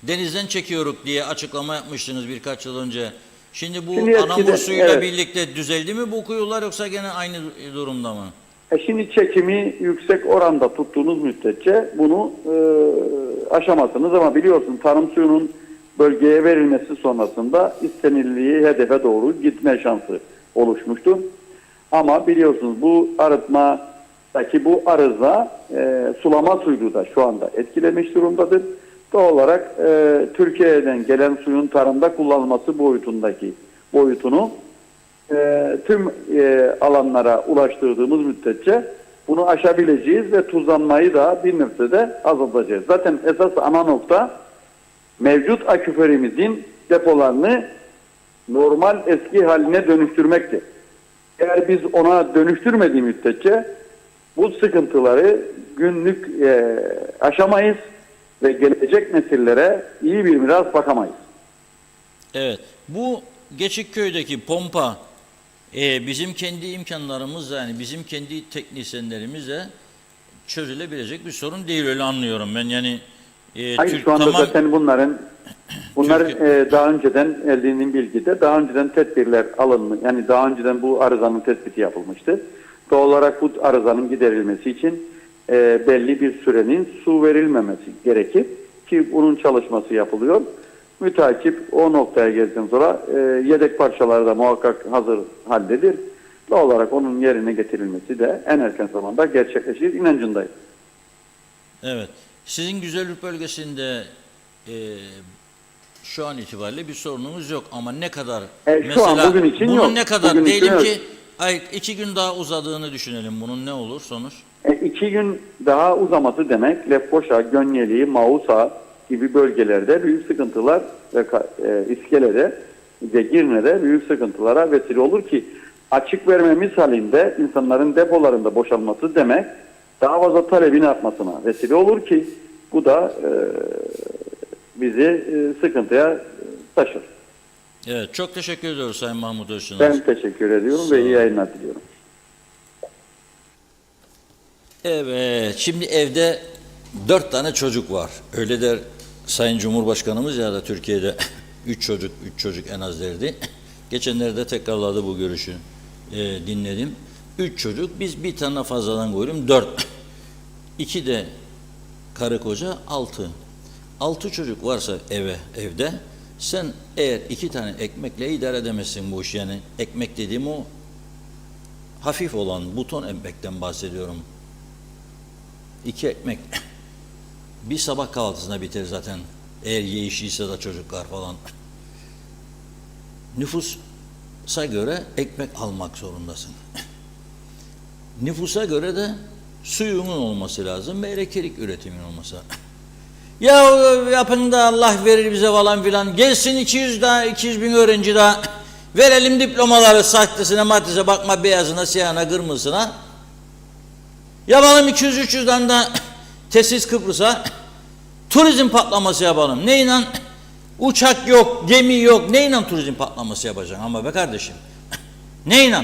Denizden çekiyoruz diye açıklama yapmıştınız birkaç yıl önce. Şimdi bu Şimdi Anamur eskiden, suyuyla evet. birlikte düzeldi mi bu kuyular yoksa gene aynı durumda mı? Şimdi çekimi yüksek oranda tuttuğunuz müddetçe bunu aşamazsınız ama biliyorsun tarım suyunun bölgeye verilmesi sonrasında istenildiği hedefe doğru gitme şansı oluşmuştu. Ama biliyorsunuz bu arıtmadaki bu arıza sulama suyunu da şu anda etkilemiş durumdadır. Doğal olarak Türkiye'den gelen suyun tarımda kullanılması boyutunu tüm alanlara ulaştırdığımız müddetçe bunu aşabileceğiz ve tuzlanmayı da bir nebzede azaltacağız. Zaten esas ana nokta mevcut aküferimizin depolarını normal eski haline dönüştürmektir. Eğer biz ona dönüştürmediği müddetçe bu sıkıntıları günlük aşamayız ve gelecek nesillere iyi bir miras bakamayız. Evet. Bu Geçikköy'deki pompa bizim kendi imkanlarımızla yani bizim kendi teknisyenlerimizle çözülebilecek bir sorun değil öyle anlıyorum ben yani. Hayır şu anda zaten bunların daha önceden elde edilen bilgide daha önceden tedbirler alınmış. Yani daha önceden bu arızanın tespiti yapılmıştı. Doğal olarak bu arızanın giderilmesi için belli bir sürenin su verilmemesi gerekir ki bunun çalışması yapılıyor. Müteakip o noktaya geldikten sonra yedek parçaları da muhakkak hazır haldedir. Doğal olarak onun yerine getirilmesi de en erken zamanda gerçekleşir inancındayım. Evet. Sizin Güzelyurt bölgesinde şu an itibariyle bir sorunumuz yok ama ne kadar şu an bugün için bunun yok. ne kadar Bugün diyelim için ki 2 gün daha uzadığını düşünelim. Bunun ne olur sonuç? 2 gün daha uzaması demek Lefkoşa, Gönyeli, Mausa gibi bölgelerde büyük sıkıntılar ve İskele'de ve Girne'de büyük sıkıntılara vesile olur ki açık vermemiz halinde insanların depolarında boşalması demek daha fazla talebin artmasına vesile olur ki bu da bizi sıkıntıya taşır. Evet, çok teşekkür ediyoruz Sayın Mahmut Özçınar. Ben teşekkür ediyorum ve iyi yayınlar diliyorum. Evet, şimdi evde 4 tane çocuk var. Öyle der Sayın Cumhurbaşkanımız ya da Türkiye'de 3 çocuk en az derdi. Geçenlerde tekrarladı bu görüşü dinledim. 3 çocuk, biz bir tane fazladan koyuyorum 4. 2 de karı koca 6. 6 çocuk varsa evde sen eğer 2 tane ekmekle idare edemezsin bu iş yani. Ekmek dediğim o hafif olan buton ekmekten bahsediyorum. 2 ekmek bir sabah kahvaltısına biter zaten. Eğer yiyişiyse da çocuklar falan. Nüfusa göre ekmek almak zorundasın. Nüfusa göre de suyunun olması lazım ve elektrik üretimin olması. Ya yapın da Allah verir bize falan filan. Gelsin 200 bin öğrenci daha. Verelim diplomaları sahtesine, maddesine, bakma beyazına, siyahına, kırmızısına. Yapalım 200-300 tane da tesis Kıbrıs'a. Turizm patlaması yapalım. Neyle? Uçak yok, gemi yok. Neyle turizm patlaması yapacaksın? Ama be kardeşim. Neyle?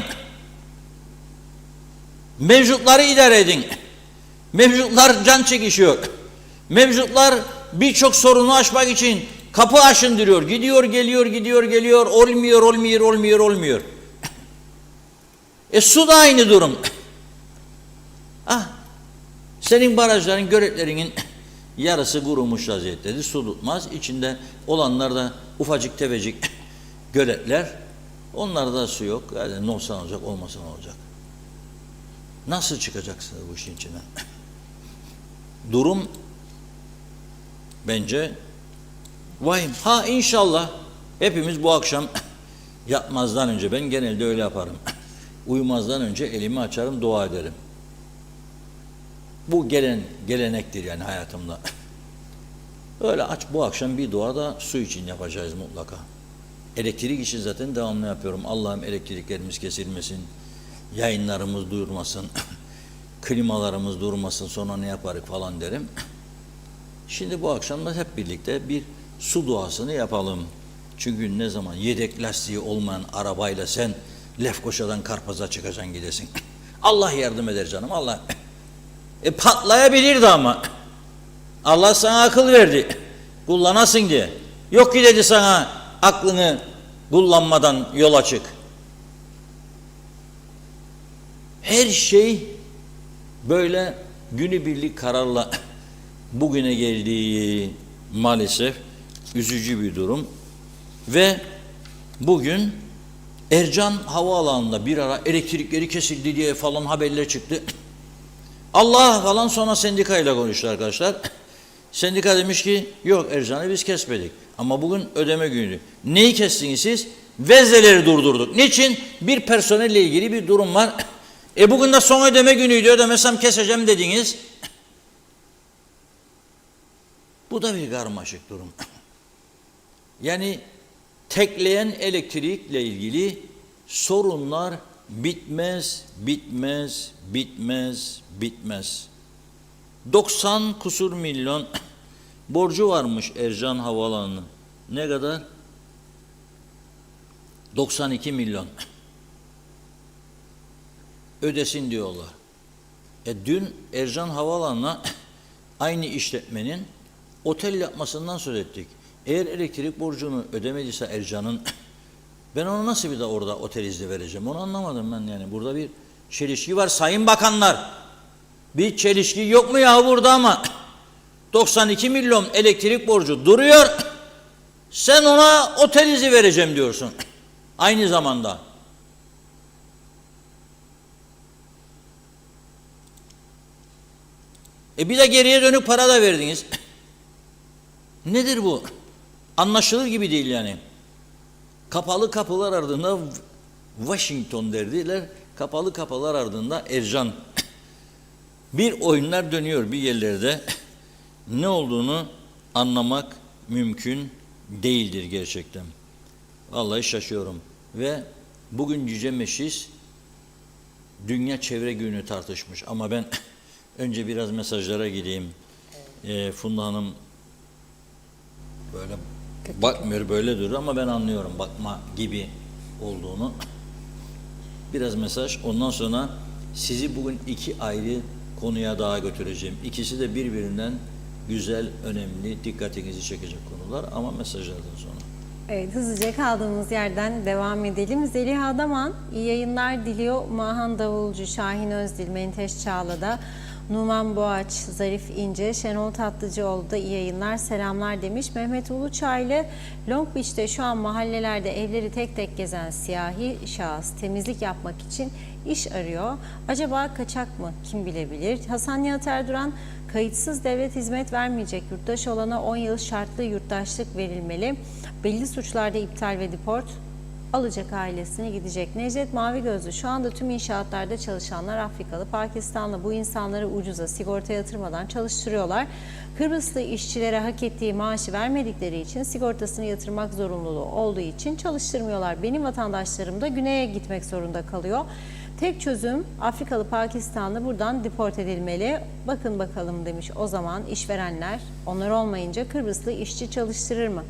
Mevcutları idare edin. Mevcutlar can çekişiyor. Mevcutlar birçok sorunu aşmak için kapı aşındırıyor. Gidiyor, geliyor. Olmuyor. Su da aynı durum. Senin barajların, göletlerinin yarısı kurumuş vaziyettedir. Su tutmaz. İçinde olanlar da ufacık tefecik göletler. Onlarda su yok. Yani ne olsa olacak, olmasa ne olacak? Nasıl çıkacaksınız bu işin içinden? Durum bence vahim. İnşallah hepimiz bu akşam yatmazdan önce, ben genelde öyle yaparım. Uyumazdan önce elimi açarım, dua ederim. Bu gelenektir yani hayatımda. Öyle bu akşam bir dua da su için yapacağız mutlaka. Elektrik için zaten devamlı yapıyorum. Allah'ım elektriklerimiz kesilmesin, yayınlarımız durmasın, klimalarımız durmasın, sonra ne yaparız falan derim. Şimdi bu akşam da hep birlikte bir su duasını yapalım. Çünkü ne zaman yedek lastiği olmayan arabayla sen Lefkoşa'dan Karpaz'a çıkacaksın gidesin. Allah yardım eder canım, Allah. Patlayabilirdi ama. Allah sana akıl verdi. Kullanasın diye. Yok ki dedi sana aklını kullanmadan yola çık. Her şey böyle günübirlik kararla bugüne geldiği maalesef üzücü bir durum. Ve bugün Ercan Havaalanı'nda bir ara elektrikleri kesildi diye falan haberler çıktı. Allah falan, sonra sendikayla konuştu arkadaşlar. Sendika demiş ki yok, Ercan'ı biz kesmedik. Ama bugün ödeme günü. Neyi kestiniz siz? Vezneleri durdurduk. Niçin? Bir personelle ilgili bir durum var. Bugün de son ödeme günüydü, ödemesem keseceğim dediniz. Bu da bir karmaşık durum. Yani tekleyen elektrikle ilgili sorunlar bitmez, bitmez, bitmez, bitmez. 90 kusur milyon borcu varmış Ercan Havaalanı'nın. Ne kadar? 92 milyon. Ödesin diyorlar. Dün Ercan Havaalanı'na aynı işletmenin otel yapmasından söz ettik. Eğer elektrik borcunu ödemediyse Ercan'ın, ben ona nasıl bir de orada otel izni vereceğim? Onu anlamadım ben yani. Burada bir çelişki var sayın bakanlar. Bir çelişki yok mu ya burada ama? 92 milyon elektrik borcu duruyor. Sen ona otel izni vereceğim diyorsun. Aynı zamanda. Bir de geriye dönük para da verdiniz. Nedir bu? Anlaşılır gibi değil yani. Kapalı kapılar ardında Washington derdiler. Kapalı kapılar ardında Ercan. Bir oyunlar dönüyor bir yerlerde. Ne olduğunu anlamak mümkün değildir gerçekten. Vallahi şaşıyorum. Ve bugün Yüce Meclis Dünya Çevre Günü tartışmış. Ama ben önce biraz mesajlara gideyim. Funda Hanım böyle bakmıyor, böyle duruyor ama ben anlıyorum bakma gibi olduğunu. Biraz mesaj, ondan sonra sizi bugün iki ayrı konuya daha götüreceğim. İkisi de birbirinden güzel, önemli, dikkatinizi çekecek konular ama mesajlardan sonra. Evet, hızlıca kaldığımız yerden devam edelim. Zeliha Daman iyi yayınlar diliyor. Mahan Davulcu, Şahin Özdil, Menteş Çağla'da, Numan Boğaç, Zarif İnce, Şenol Tatlıcıoğlu da iyi yayınlar, selamlar demiş. Mehmet Uluçaylı, Long Beach'te şu an mahallelerde evleri tek tek gezen siyahi şahıs temizlik yapmak için iş arıyor. Acaba kaçak mı? Kim bilebilir? Hasan Nihat Erduran, kayıtsız devlet hizmet vermeyecek. Yurttaş olana 10 yıl şartlı yurttaşlık verilmeli. Belli suçlarda iptal ve deport, alacak ailesine gidecek. Necdet Mavigözlü, şu anda tüm inşaatlarda çalışanlar Afrikalı, Pakistanlı, bu insanları ucuza sigorta yatırmadan çalıştırıyorlar. Kıbrıslı işçilere hak ettiği maaşı vermedikleri için sigortasını yatırmak zorunluluğu olduğu için çalıştırmıyorlar. Benim vatandaşlarım da güneye gitmek zorunda kalıyor. Tek çözüm Afrikalı, Pakistanlı buradan deport edilmeli. Bakın bakalım demiş, o zaman işverenler onlar olmayınca Kıbrıslı işçi çalıştırır mı?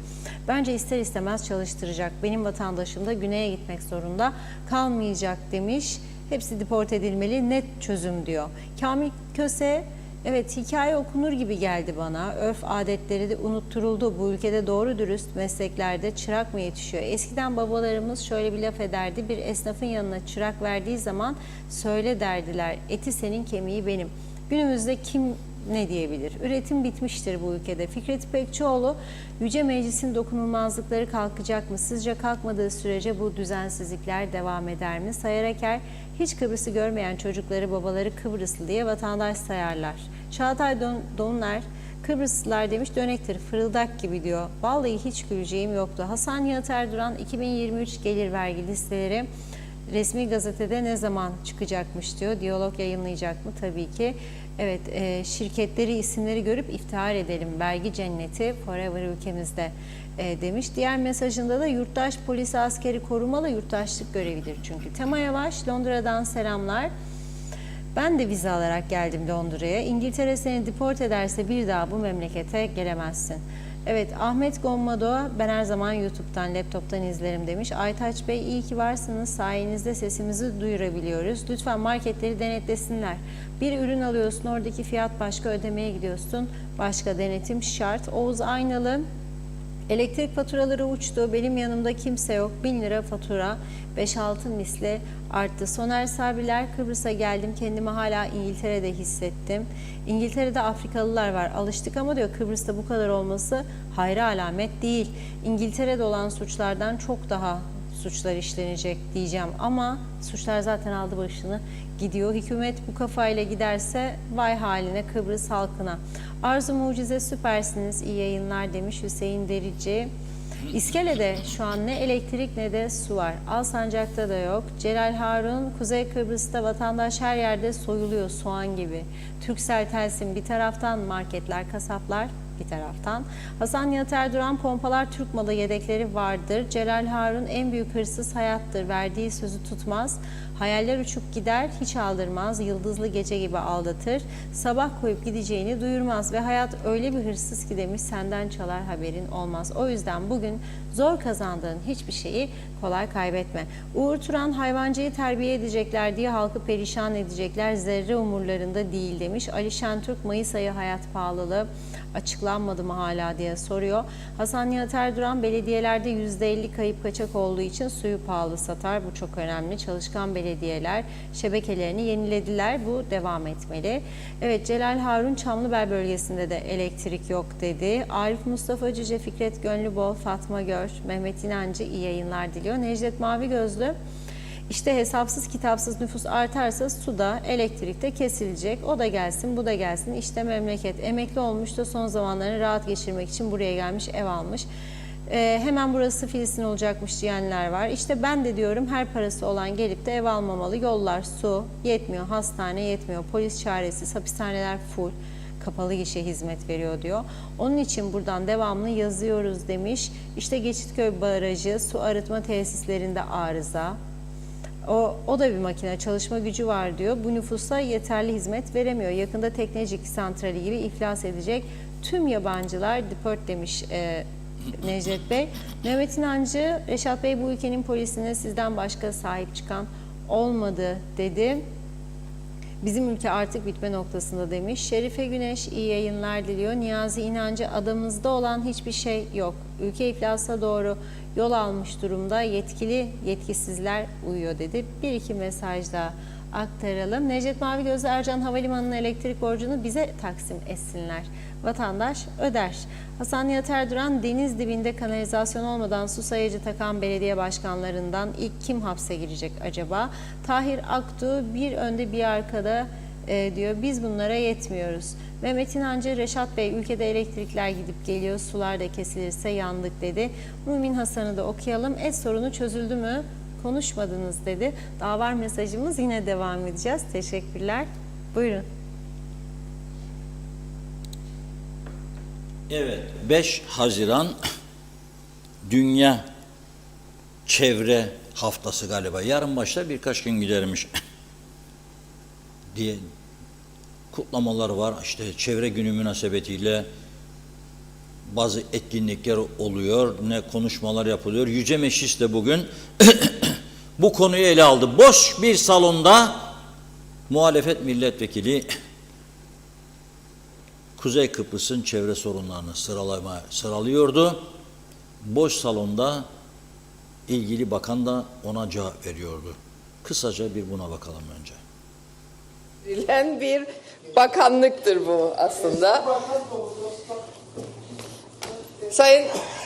Bence ister istemez çalıştıracak. Benim vatandaşım da güneye gitmek zorunda kalmayacak demiş. Hepsi deport edilmeli, net çözüm diyor. Kamil Köse, evet hikaye okunur gibi geldi bana. Örf adetleri de unutturuldu. Bu ülkede doğru dürüst mesleklerde çırak mı yetişiyor? Eskiden babalarımız şöyle bir laf ederdi. Bir esnafın yanına çırak verdiği zaman söyle derdiler. Eti senin, kemiği benim. Günümüzde kim ne diyebilir? Üretim bitmiştir bu ülkede. Fikret İpekçioğlu, Yüce Meclis'in dokunulmazlıkları kalkacak mı? Sizce kalkmadığı sürece bu düzensizlikler devam eder mi? Sayar Eker, hiç Kıbrıs'ı görmeyen çocukları babaları Kıbrıslı diye vatandaş sayarlar. Çağatay Donlar, Kıbrıslılar demiş dönektir, fırıldak gibi diyor. Vallahi hiç güleceğim yoktu. Hasan Nihat Erduran, 2023 gelir vergi listeleri resmi gazetede ne zaman çıkacakmış diyor. Diyalog yayınlayacak mı? Tabii ki. Evet, şirketleri, isimleri görüp iftihar edelim. Vergi cenneti forever ülkemizde demiş. Diğer mesajında da yurttaş, polisi, askeri korumalı yurttaşlık görevidir çünkü. Tema Yavaş, Londra'dan selamlar. Ben de vize alarak geldim Londra'ya. İngiltere seni deport ederse bir daha bu memlekete gelemezsin. Evet, Ahmet Gommado, ben her zaman YouTube'dan, laptop'tan izlerim demiş. Aytaç Bey, iyi ki varsınız, sayenizde sesimizi duyurabiliyoruz. Lütfen marketleri denetlesinler. Bir ürün alıyorsun, oradaki fiyat başka, ödemeye gidiyorsun, başka, denetim şart. Oğuz Aynalı, elektrik faturaları uçtu, benim yanımda kimse yok, 1000 lira fatura, 5-6 misli arttı. Soner Sabriler, Kıbrıs'a geldim, kendimi hala İngiltere'de hissettim. İngiltere'de Afrikalılar var, alıştık ama diyor Kıbrıs'ta bu kadar olması hayra alamet değil. İngiltere'de olan suçlardan çok daha suçlar işlenecek diyeceğim ama suçlar zaten aldı başını gidiyor. Hükümet bu kafayla giderse vay haline Kıbrıs halkına. Arzu Mucize, süpersiniz, iyi yayınlar demiş Hüseyin Derici. İskele'de şu an ne elektrik ne de su var. Alsancak'ta da yok. Celal Harun, Kuzey Kıbrıs'ta vatandaş her yerde soyuluyor soğan gibi. Turkcell, Telsim bir taraftan, marketler, kasaplar bir taraftan. Hasan Nihat Erduran, pompalar Türk malı, yedekleri vardır. Celal Harun, en büyük hırsız hayattır. Verdiği sözü tutmaz. Hayaller uçup gider, hiç aldırmaz. Yıldızlı gece gibi aldatır. Sabah koyup gideceğini duyurmaz. Ve hayat öyle bir hırsız ki demiş, senden çalar haberin olmaz. O yüzden bugün zor kazandığın hiçbir şeyi kolay kaybetme. Uğur Turan, hayvancıyı terbiye edecekler diye halkı perişan edecekler. Zerre umurlarında değil demiş. Ali Şentürk, Mayıs ayı hayat pahalılığı açıklanmadı mı hala diye soruyor. Hasan Nihat Erduran, belediyelerde %50 kayıp kaçak olduğu için suyu pahalı satar. Bu çok önemli. Çalışkan belediyeler şebekelerini yenilediler. Bu devam etmeli. Evet, Celal Harun, Çamlıbel bölgesinde de elektrik yok dedi. Arif Mustafa Cüce, Fikret Gönlübol, Fatma Gör, Mehmet İnancı iyi yayınlar diliyor. Necdet Mavigözlü, İşte hesapsız kitapsız nüfus artarsa suda, elektrikte kesilecek. O da gelsin, bu da gelsin. İşte memleket. Emekli olmuş da son zamanlarını rahat geçirmek için buraya gelmiş, ev almış. Hemen burası Filistin olacakmış diyenler var. İşte ben de diyorum, her parası olan gelip de ev almamalı. Yollar, su yetmiyor, hastane yetmiyor, polis çaresiz, hapishaneler full. Kapalı gişe hizmet veriyor diyor. Onun için buradan devamlı yazıyoruz demiş. İşte Geçitköy Barajı, su arıtma tesislerinde arıza. O da bir makine, çalışma gücü var diyor. Bu nüfusa yeterli hizmet veremiyor. Yakında Teknecik santrali gibi iflas edecek. Tüm yabancılar deport demiş Necdet Bey. Mehmet İnancı, Reşat Bey, bu ülkenin polisine sizden başka sahip çıkan olmadı dedi. Bizim ülke artık bitme noktasında demiş. Şerife Güneş, iyi yayınlar diliyor. Niyazi İnancı, adamızda olan hiçbir şey yok. Ülke iflasa doğru yol almış durumda. Yetkisizler uyuyor dedi. Bir iki mesaj daha aktaralım. Necdet Mavigözlü, Ercan Havalimanı'nın elektrik borcunu bize taksim etsinler. Vatandaş öder. Hasan Nihat Erduran, deniz dibinde kanalizasyon olmadan su sayacı takan belediye başkanlarından ilk kim hapse girecek acaba? Tahir Aktu, bir önde bir arkada diyor. Biz bunlara yetmiyoruz. Mehmet İnancı, Reşat Bey, ülkede elektrikler gidip geliyor, sular da kesilirse yandık dedi. Mümin Hasan'ı da okuyalım. Sorunu çözüldü mü? Konuşmadınız dedi. Daha var mesajımız, yine devam edeceğiz. Teşekkürler. Buyurun. Evet, 5 Haziran Dünya Çevre Haftası galiba. Yarın başta birkaç gün gidermiş diye kutlamalar var. İşte çevre günü münasebetiyle bazı etkinlikler oluyor, ne konuşmalar yapılıyor. Yüce Meclis de bugün bu konuyu ele aldı. Boş bir salonda muhalefet milletvekili Kuzey Kıbrıs'ın çevre sorunlarını sıralıyordu. Boş salonda ilgili bakan da ona cevap veriyordu. Kısaca bir buna bakalım önce. Verilen bir bakanlıktır bu aslında.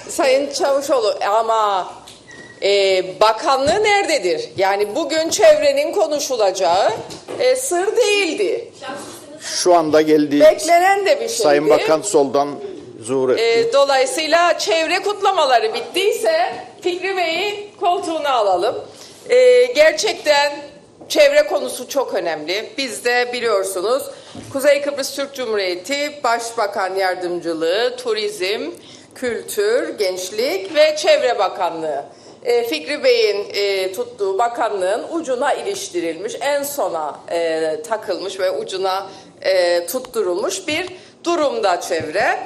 Sayın Çavuşoğlu, ama bakanlığı nerededir? Yani bugün çevrenin konuşulacağı sır değildi. Şu anda geldi. Beklenen de bir şeydi. Sayın Bakan soldan zuhur etti. Dolayısıyla çevre kutlamaları bittiyse Fikri Bey'i koltuğuna alalım. Gerçekten çevre konusu çok önemli. Biz de biliyorsunuz Kuzey Kıbrıs Türk Cumhuriyeti Başbakan Yardımcılığı, Turizm, Kültür, Gençlik ve Çevre Bakanlığı. Fikri Bey'in tuttuğu bakanlığın ucuna iliştirilmiş, en sona takılmış ve ucuna tutturulmuş bir durumda çevre.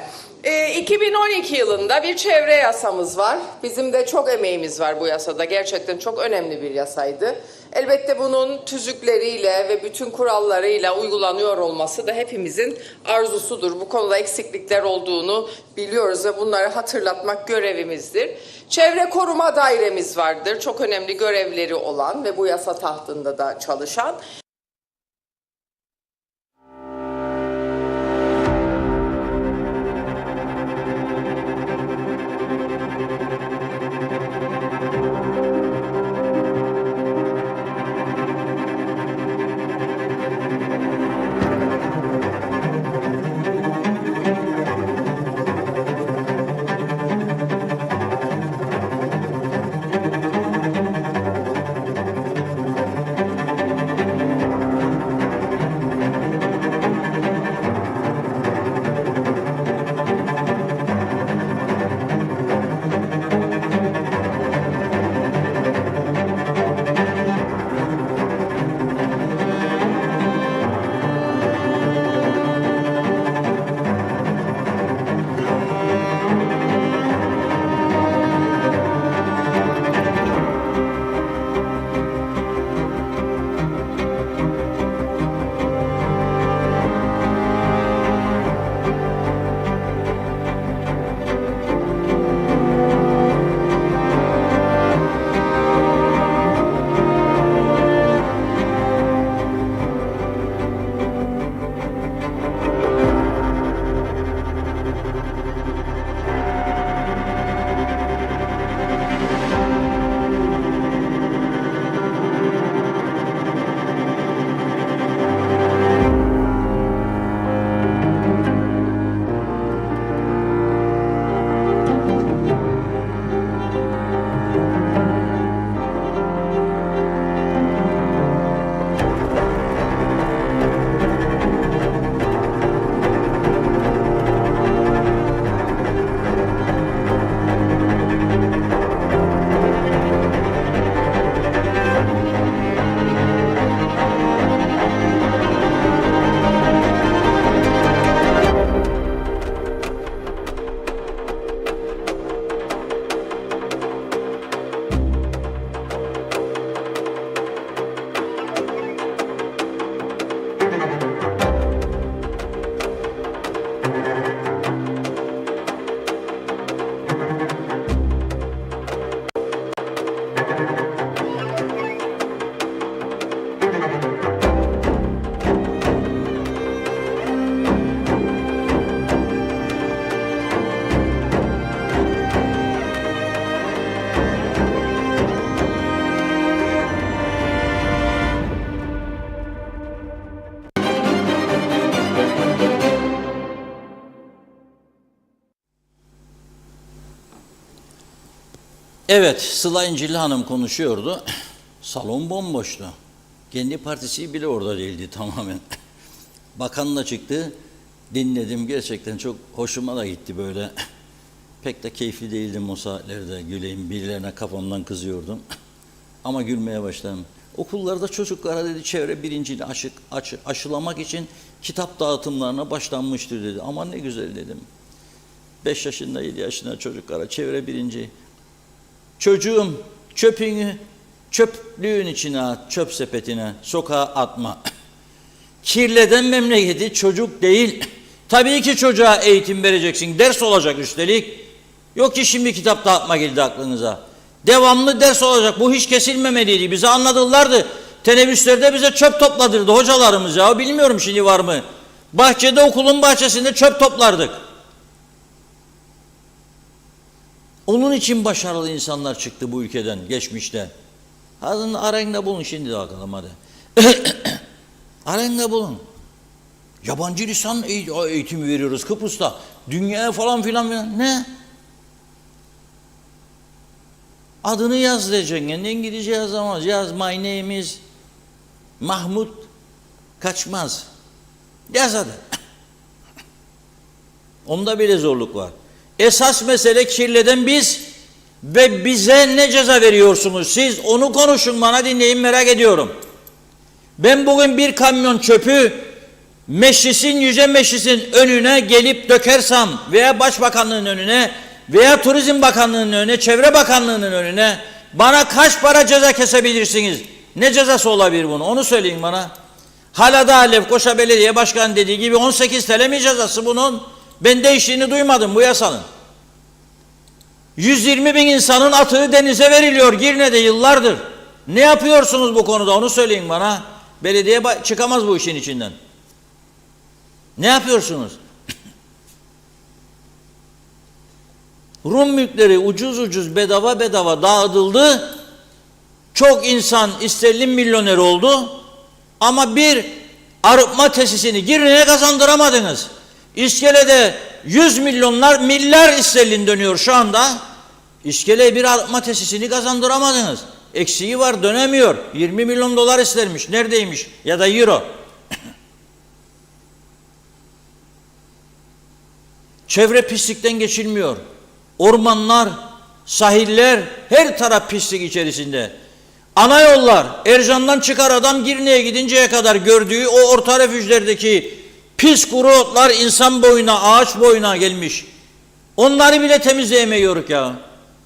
2012 yılında bir çevre yasamız var. Bizim de çok emeğimiz var bu yasada. Gerçekten çok önemli bir yasaydı. Elbette bunun tüzükleriyle ve bütün kurallarıyla uygulanıyor olması da hepimizin arzusudur. Bu konuda eksiklikler olduğunu biliyoruz ve bunları hatırlatmak görevimizdir. Çevre koruma dairemiz vardır. Çok önemli görevleri olan ve bu yasa tahtında da çalışan. Evet, Sıla İncilli Hanım konuşuyordu. Salon bomboştu. Kendi partisi bile orada değildi tamamen. Bakanla çıktı. Dinledim, gerçekten çok hoşuma da gitti böyle. Pek de keyifli değildim o saatlerde, güleyim. Birilerine kafamdan kızıyordum. Ama gülmeye başladım. Okullarda çocuklara dedi çevre bilincini aşılamak için kitap dağıtımlarına başlanmıştır dedi. Ama ne güzel dedim. 5 yaşında 7 yaşında çocuklara çevre bilinci. Çocuğum çöpünü çöplüğün içine at, çöp sepetine, sokağa atma. Kirleden memleketi çocuk değil. Tabii ki çocuğa eğitim vereceksin, ders olacak üstelik. Yok ki şimdi kitap dağıtma geldi aklınıza. Devamlı ders olacak, bu hiç kesilmemeliydi. Bize anlatırlardı. Teneffüslerde bize çöp topladırdı hocalarımız ya. Bilmiyorum şimdi var mı? Bahçede, okulun bahçesinde çöp toplardık. Onun için başarılı insanlar çıktı bu ülkeden geçmişte. Hadi arayın bulun şimdi de bakalım hadi. Arayın bulun. Yabancı lisan eğitimi veriyoruz Kıbrıs'ta. Dünyaya falan filan. Ne? Adını yaz diyeceksin. İngilizce yazamaz. Yaz my name is Mahmut Kaçmaz. Yaz hadi. Onda bile zorluk var. Esas mesele kirleden biz ve bize ne ceza veriyorsunuz siz? Onu konuşun, bana dinleyin, merak ediyorum. Ben bugün bir kamyon çöpü Yüce Meclis'in önüne gelip dökersem veya Başbakanlığın önüne veya Turizm Bakanlığı'nın önüne, Çevre Bakanlığı'nın önüne bana kaç para ceza kesebilirsiniz? Ne cezası olabilir bunu? Onu söyleyin bana. Hala Lefkoşa Belediye Başkanı dediği gibi 18 TL mi cezası bunun? Ben değiştiğini duymadım bu yasanın. 120 bin insanın atığı denize veriliyor Girne'de yıllardır. Ne yapıyorsunuz bu konuda? Onu söyleyin bana. Belediye çıkamaz bu işin içinden. Ne yapıyorsunuz? Rum mülkleri ucuz bedava dağıtıldı. Çok insan isterlim milyoner oldu. Ama bir arıtma tesisini Girne'ye kazandıramadınız. İskele'de 100 milyar sterlin dönüyor şu anda. İskele'ye bir arıtma tesisini kazandıramadınız. Eksiği var, dönemiyor. 20 milyon dolar istermiş. Neredeymiş? Ya da euro. Çevre pislikten geçilmiyor. Ormanlar, sahiller, her taraf pislik içerisinde. Ana yollar, Ercan'dan çıkar adam Girne'ye gidinceye kadar gördüğü o orta refüjlerdeki pis kuru otlar insan boyuna, ağaç boyuna gelmiş. Onları bile temizleyemiyoruz ya.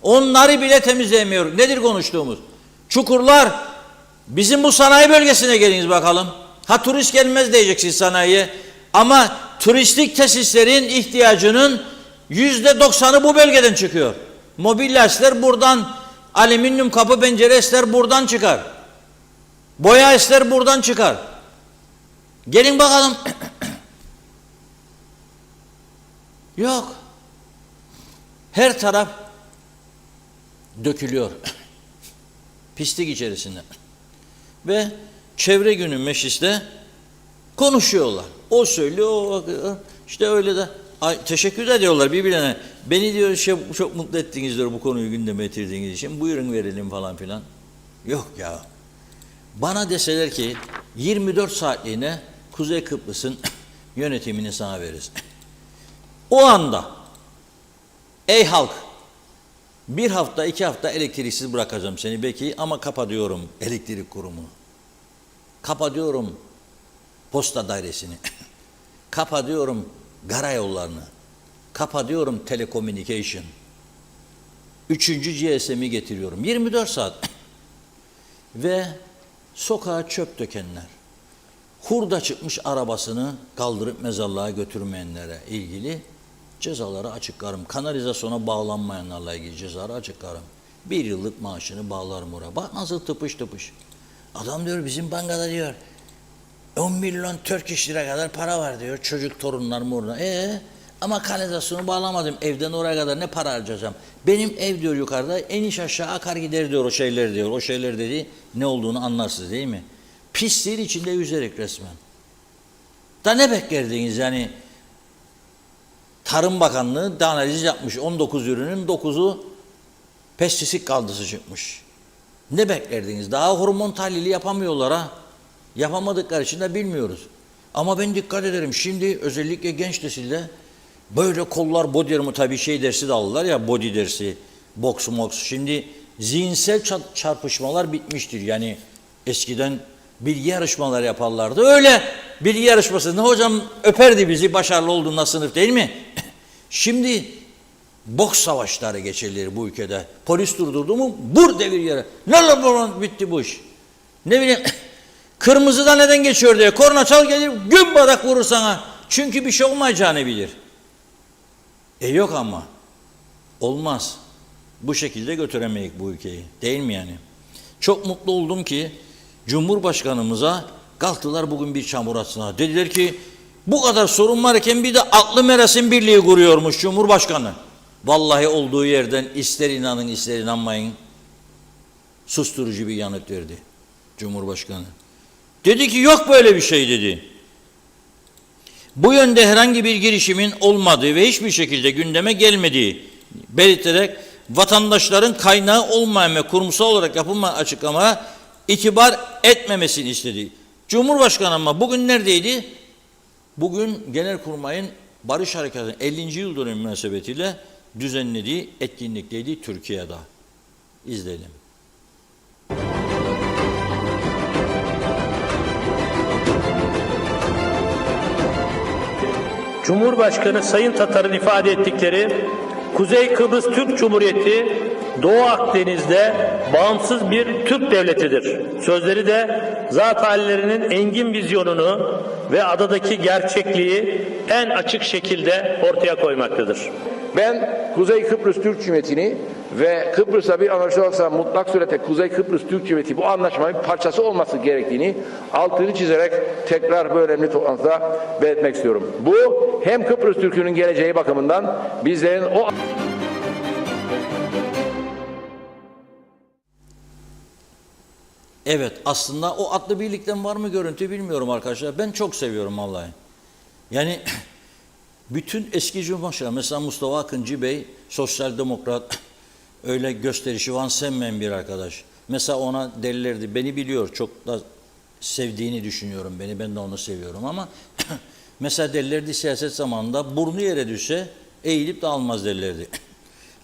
Onları bile temizleyemiyoruz. Nedir konuştuğumuz? Çukurlar, bizim bu sanayi bölgesine geliniz bakalım. Ha turist gelmez diyeceksiniz sanayiye. Ama turistik tesislerin ihtiyacının %90'ı bu bölgeden çıkıyor. Mobilya esler buradan, alüminyum kapı pencere esler buradan çıkar. Boya esler buradan çıkar. Gelin bakalım. Yok. Her taraf dökülüyor. Pislik içerisinde. Ve çevre günü mecliste konuşuyorlar. O söylüyor, o işte öyle de teşekkür ediyorlar birbirine. Beni diyor çok mutlu ettiniz diyor bu konuyu gündeme getirdiğiniz için. Buyurun verelim falan filan. Yok ya. Bana deseler ki 24 saatliğine Kuzey Kıbrıs'ın yönetimini sana veririz. O anda ey halk, bir hafta 2 hafta elektriksiz bırakacağım seni belki ama kapatıyorum elektrik kurumunu. Kapatıyorum posta dairesini. Kapatıyorum karayollarını. Kapatıyorum telecommunication. 3. GSM'i getiriyorum. 24 saat. Ve sokağa çöp dökenler, hurda çıkmış arabasını kaldırıp mezarlığa götürmeyenlere ilgili cezaları açıklarım. Kanalizasyona bağlanmayanlarla ilgili cezaları açıklarım. 1 yıllık maaşını bağlarım oraya. Bak nasıl tıpış tıpış. Adam diyor bizim bankada diyor 10 milyon Turkish lira kadar para var diyor. Çocuk torunlarım orada. Ama kanalizasyonu bağlamadım. Evden oraya kadar ne para harcayacağım? Benim ev diyor yukarıda eniş aşağı akar gider diyor o şeyler diyor. O şeyler dedi ne olduğunu anlarsınız değil mi? Pisliğin içinde yüzerek resmen. Da ne beklerdiniz yani? Tarım Bakanlığı da analiz yapmış. 19 ürünün 9'u pestisit kaldısı çıkmış. Ne beklerdiniz? Daha hormon tahlili yapamıyorlar ha. Yapamadıkları için de bilmiyoruz. Ama ben dikkat ederim. Şimdi özellikle genç nesilde böyle kollar body mu tabii dersi de alırlar ya body dersi, boks. Şimdi zihinsel çarpışmalar bitmiştir. Yani eskiden bilgi yarışmaları yaparlardı. Öyle bilgi yarışmasında hocam öperdi bizi başarılı olduğunda sınıf değil mi? Şimdi boks savaşları geçerleri bu ülkede. Polis durdurdu mu vur devir yere. Ne lan bitti bu iş. Ne bileyim kırmızıda neden geçiyor diye korna çal gelir gün badak vurur sana. Çünkü bir şey olmayacağını bilir. Yok ama olmaz. Bu şekilde götüremeyiz bu ülkeyi. Değil mi yani? Çok mutlu oldum ki Cumhurbaşkanımıza kalktılar bugün bir çamur atsınlar. Dediler ki bu kadar sorun varken bir de aklı merasim birliği kuruyormuş Cumhurbaşkanı. Vallahi olduğu yerden ister inanın ister inanmayın susturucu bir yanıt verdi Cumhurbaşkanı. Dedi ki yok böyle bir şey dedi. Bu yönde herhangi bir girişimin olmadığı ve hiçbir şekilde gündeme gelmediği belirterek vatandaşların kaynağı olmayan ve kurumsal olarak yapılmayan açıklamaya itibar etmemesini istedi. Cumhurbaşkanı ama bugün neredeydi? Bugün Genelkurmay'ın Barış Harekatı'nın 50. yıl dönümü münasebetiyle düzenlediği etkinlikteydi Türkiye'de. İzleyelim. Cumhurbaşkanı Sayın Tatar'ın ifade ettikleri Kuzey Kıbrıs Türk Cumhuriyeti Doğu Akdeniz'de bağımsız bir Türk devletidir. Sözleri de zat hallerinin engin vizyonunu ve adadaki gerçekliği en açık şekilde ortaya koymaktadır. Ben Kuzey Kıbrıs Türk Cumhuriyeti'ni ve Kıbrıs'a bir anlaşma olsa mutlak surette Kuzey Kıbrıs Türk Cumhuriyeti bu anlaşmanın bir parçası olması gerektiğini altını çizerek tekrar bu önemli toplantıda belirtmek istiyorum. Bu hem Kıbrıs Türk'ünün geleceği bakımından bizlerin o... Evet, aslında o atlı birlikten var mı görüntü bilmiyorum arkadaşlar. Ben çok seviyorum vallahi. Yani bütün eski Cumhurbaşkanı, mesela Mustafa Akıncı Bey, sosyal demokrat, öyle gösterişi van sevmeyen bir arkadaş. Mesela ona derlerdi, beni biliyor, çok da sevdiğini düşünüyorum beni, ben de onu seviyorum ama mesela derlerdi siyaset zamanında burnu yere düşse eğilip de almaz derlerdi.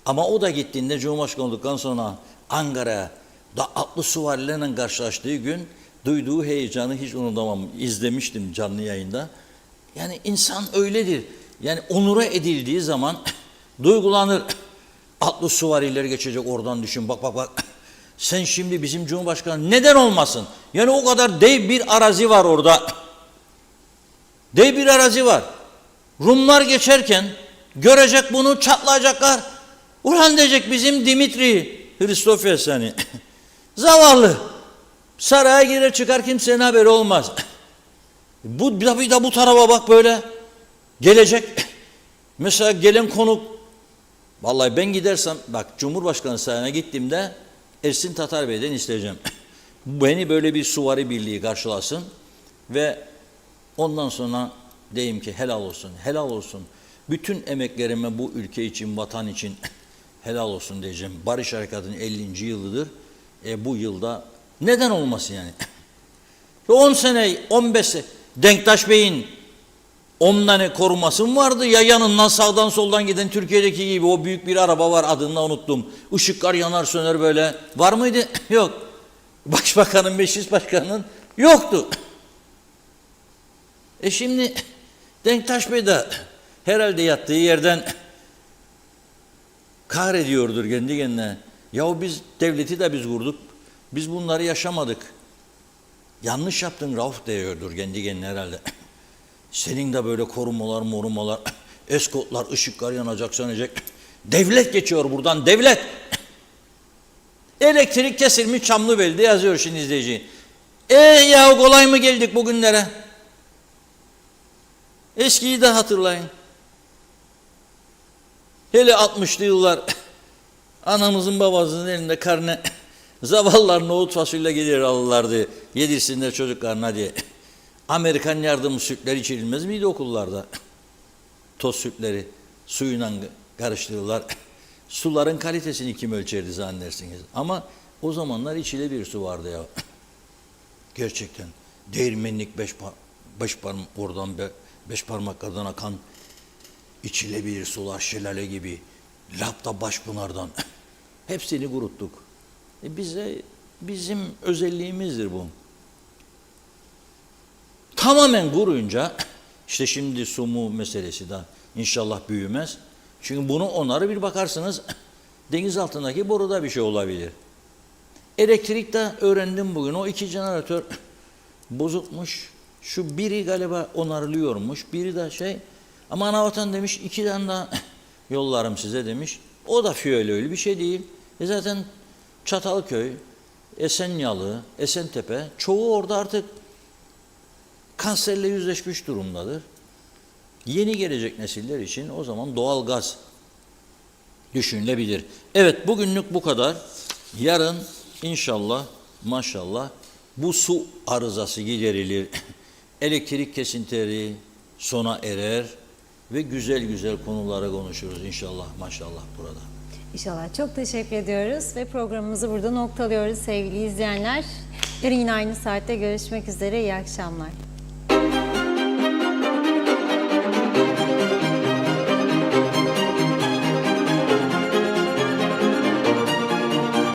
Ama o da gittiğinde Cumhurbaşkanı olduktan sonra Ankara'ya da atlı süvarilerle karşılaştığı gün duyduğu heyecanı hiç unutamam. İzlemiştim canlı yayında. Yani insan öyledir. Yani onura edildiği zaman duygulanır. Atlı süvariler geçecek oradan düşün. Bak bak bak. Sen şimdi bizim Cumhurbaşkanı neden olmasın? Yani o kadar dev bir arazi var orada. Dev bir arazi var. Rumlar geçerken görecek bunu, çatlayacaklar. Ulan diyecek bizim Dimitri Hristofes hani. Zavallı. Saraya girer çıkar kimsenin haberi olmaz. Bu da bu tarafa bak böyle. Gelecek. Mesela gelen konuk. Vallahi ben gidersem bak Cumhurbaşkanı sarayına gittiğimde Ersin Tatar Bey'den isteyeceğim. Beni böyle bir suvari birliği karşılasın ve ondan sonra diyeyim ki helal olsun, helal olsun. Bütün emeklerime bu ülke için, vatan için helal olsun diyeceğim. Barış Harekatı'nın 50. yılıdır. Bu yılda neden olmasın yani? 10 sene, 15 sene Denktaş Bey'in 10 tane koruması mı vardı? Ya yanından sağdan soldan giden Türkiye'deki gibi o büyük bir araba var, adını unuttum. Işıklar yanar söner böyle. Var mıydı? Yok. Başbakanın, meclis başkanının yoktu. Şimdi Denktaş Bey de herhalde yattığı yerden kahrediyordur kendi kendine. Yahu biz devleti de biz kurduk. Biz bunları yaşamadık. Yanlış yaptın Rauf diyordur kendi kendine herhalde. Senin de böyle korumalar, morumalar, eskotlar, ışıklar yanacak, sönecek. Devlet geçiyor buradan, devlet. Elektrik kesilmiş Çamlıbel'de yazıyor şimdi izleyici. Ya kolay mı geldik bugünlere? Eskiyi de hatırlayın. Hele 60'lı yıllar anamızın babamızın elinde karne zavallılar nohut fasulye gelir alırlardı. Yedirsinler çocuklarına diye. Amerikan yardım sütleri içirilmez miydi okullarda? Toz sütleri suyla karıştırırlar. Suların kalitesini kim ölçerdi zannedersiniz? Ama o zamanlar içilebilir su vardı ya. Gerçekten. Değirmenlik oradan beş parmaklardan akan içilebilir sular, şelale gibi. Lapta Başpınar'dan. Hepsini kuruttuk. Bizim özelliğimizdir bu. Tamamen kuruyunca işte şimdi su mu meselesi de inşallah büyümez. Çünkü bunu onları bir bakarsınız deniz altındaki boruda bir şey olabilir. Elektrik de öğrendim bugün. O 2 jeneratör bozukmuş. Şu biri galiba onarılıyormuş. Biri de ama Anavatan demiş 2 tane daha yollarım size demiş. O da öyle bir şey değil. Zaten Çatalköy, Esenyalı, Esentepe çoğu orada artık kanserle yüzleşmiş durumdadır. Yeni gelecek nesiller için o zaman doğal gaz düşünülebilir. Evet bugünlük bu kadar. Yarın inşallah maşallah bu su arızası giderilir. Elektrik kesintileri sona erer ve güzel güzel konulara konuşuruz inşallah maşallah burada. İnşallah. Çok teşekkür ediyoruz ve programımızı burada noktalıyoruz sevgili izleyenler. Yarın yine aynı saatte görüşmek üzere. İyi akşamlar.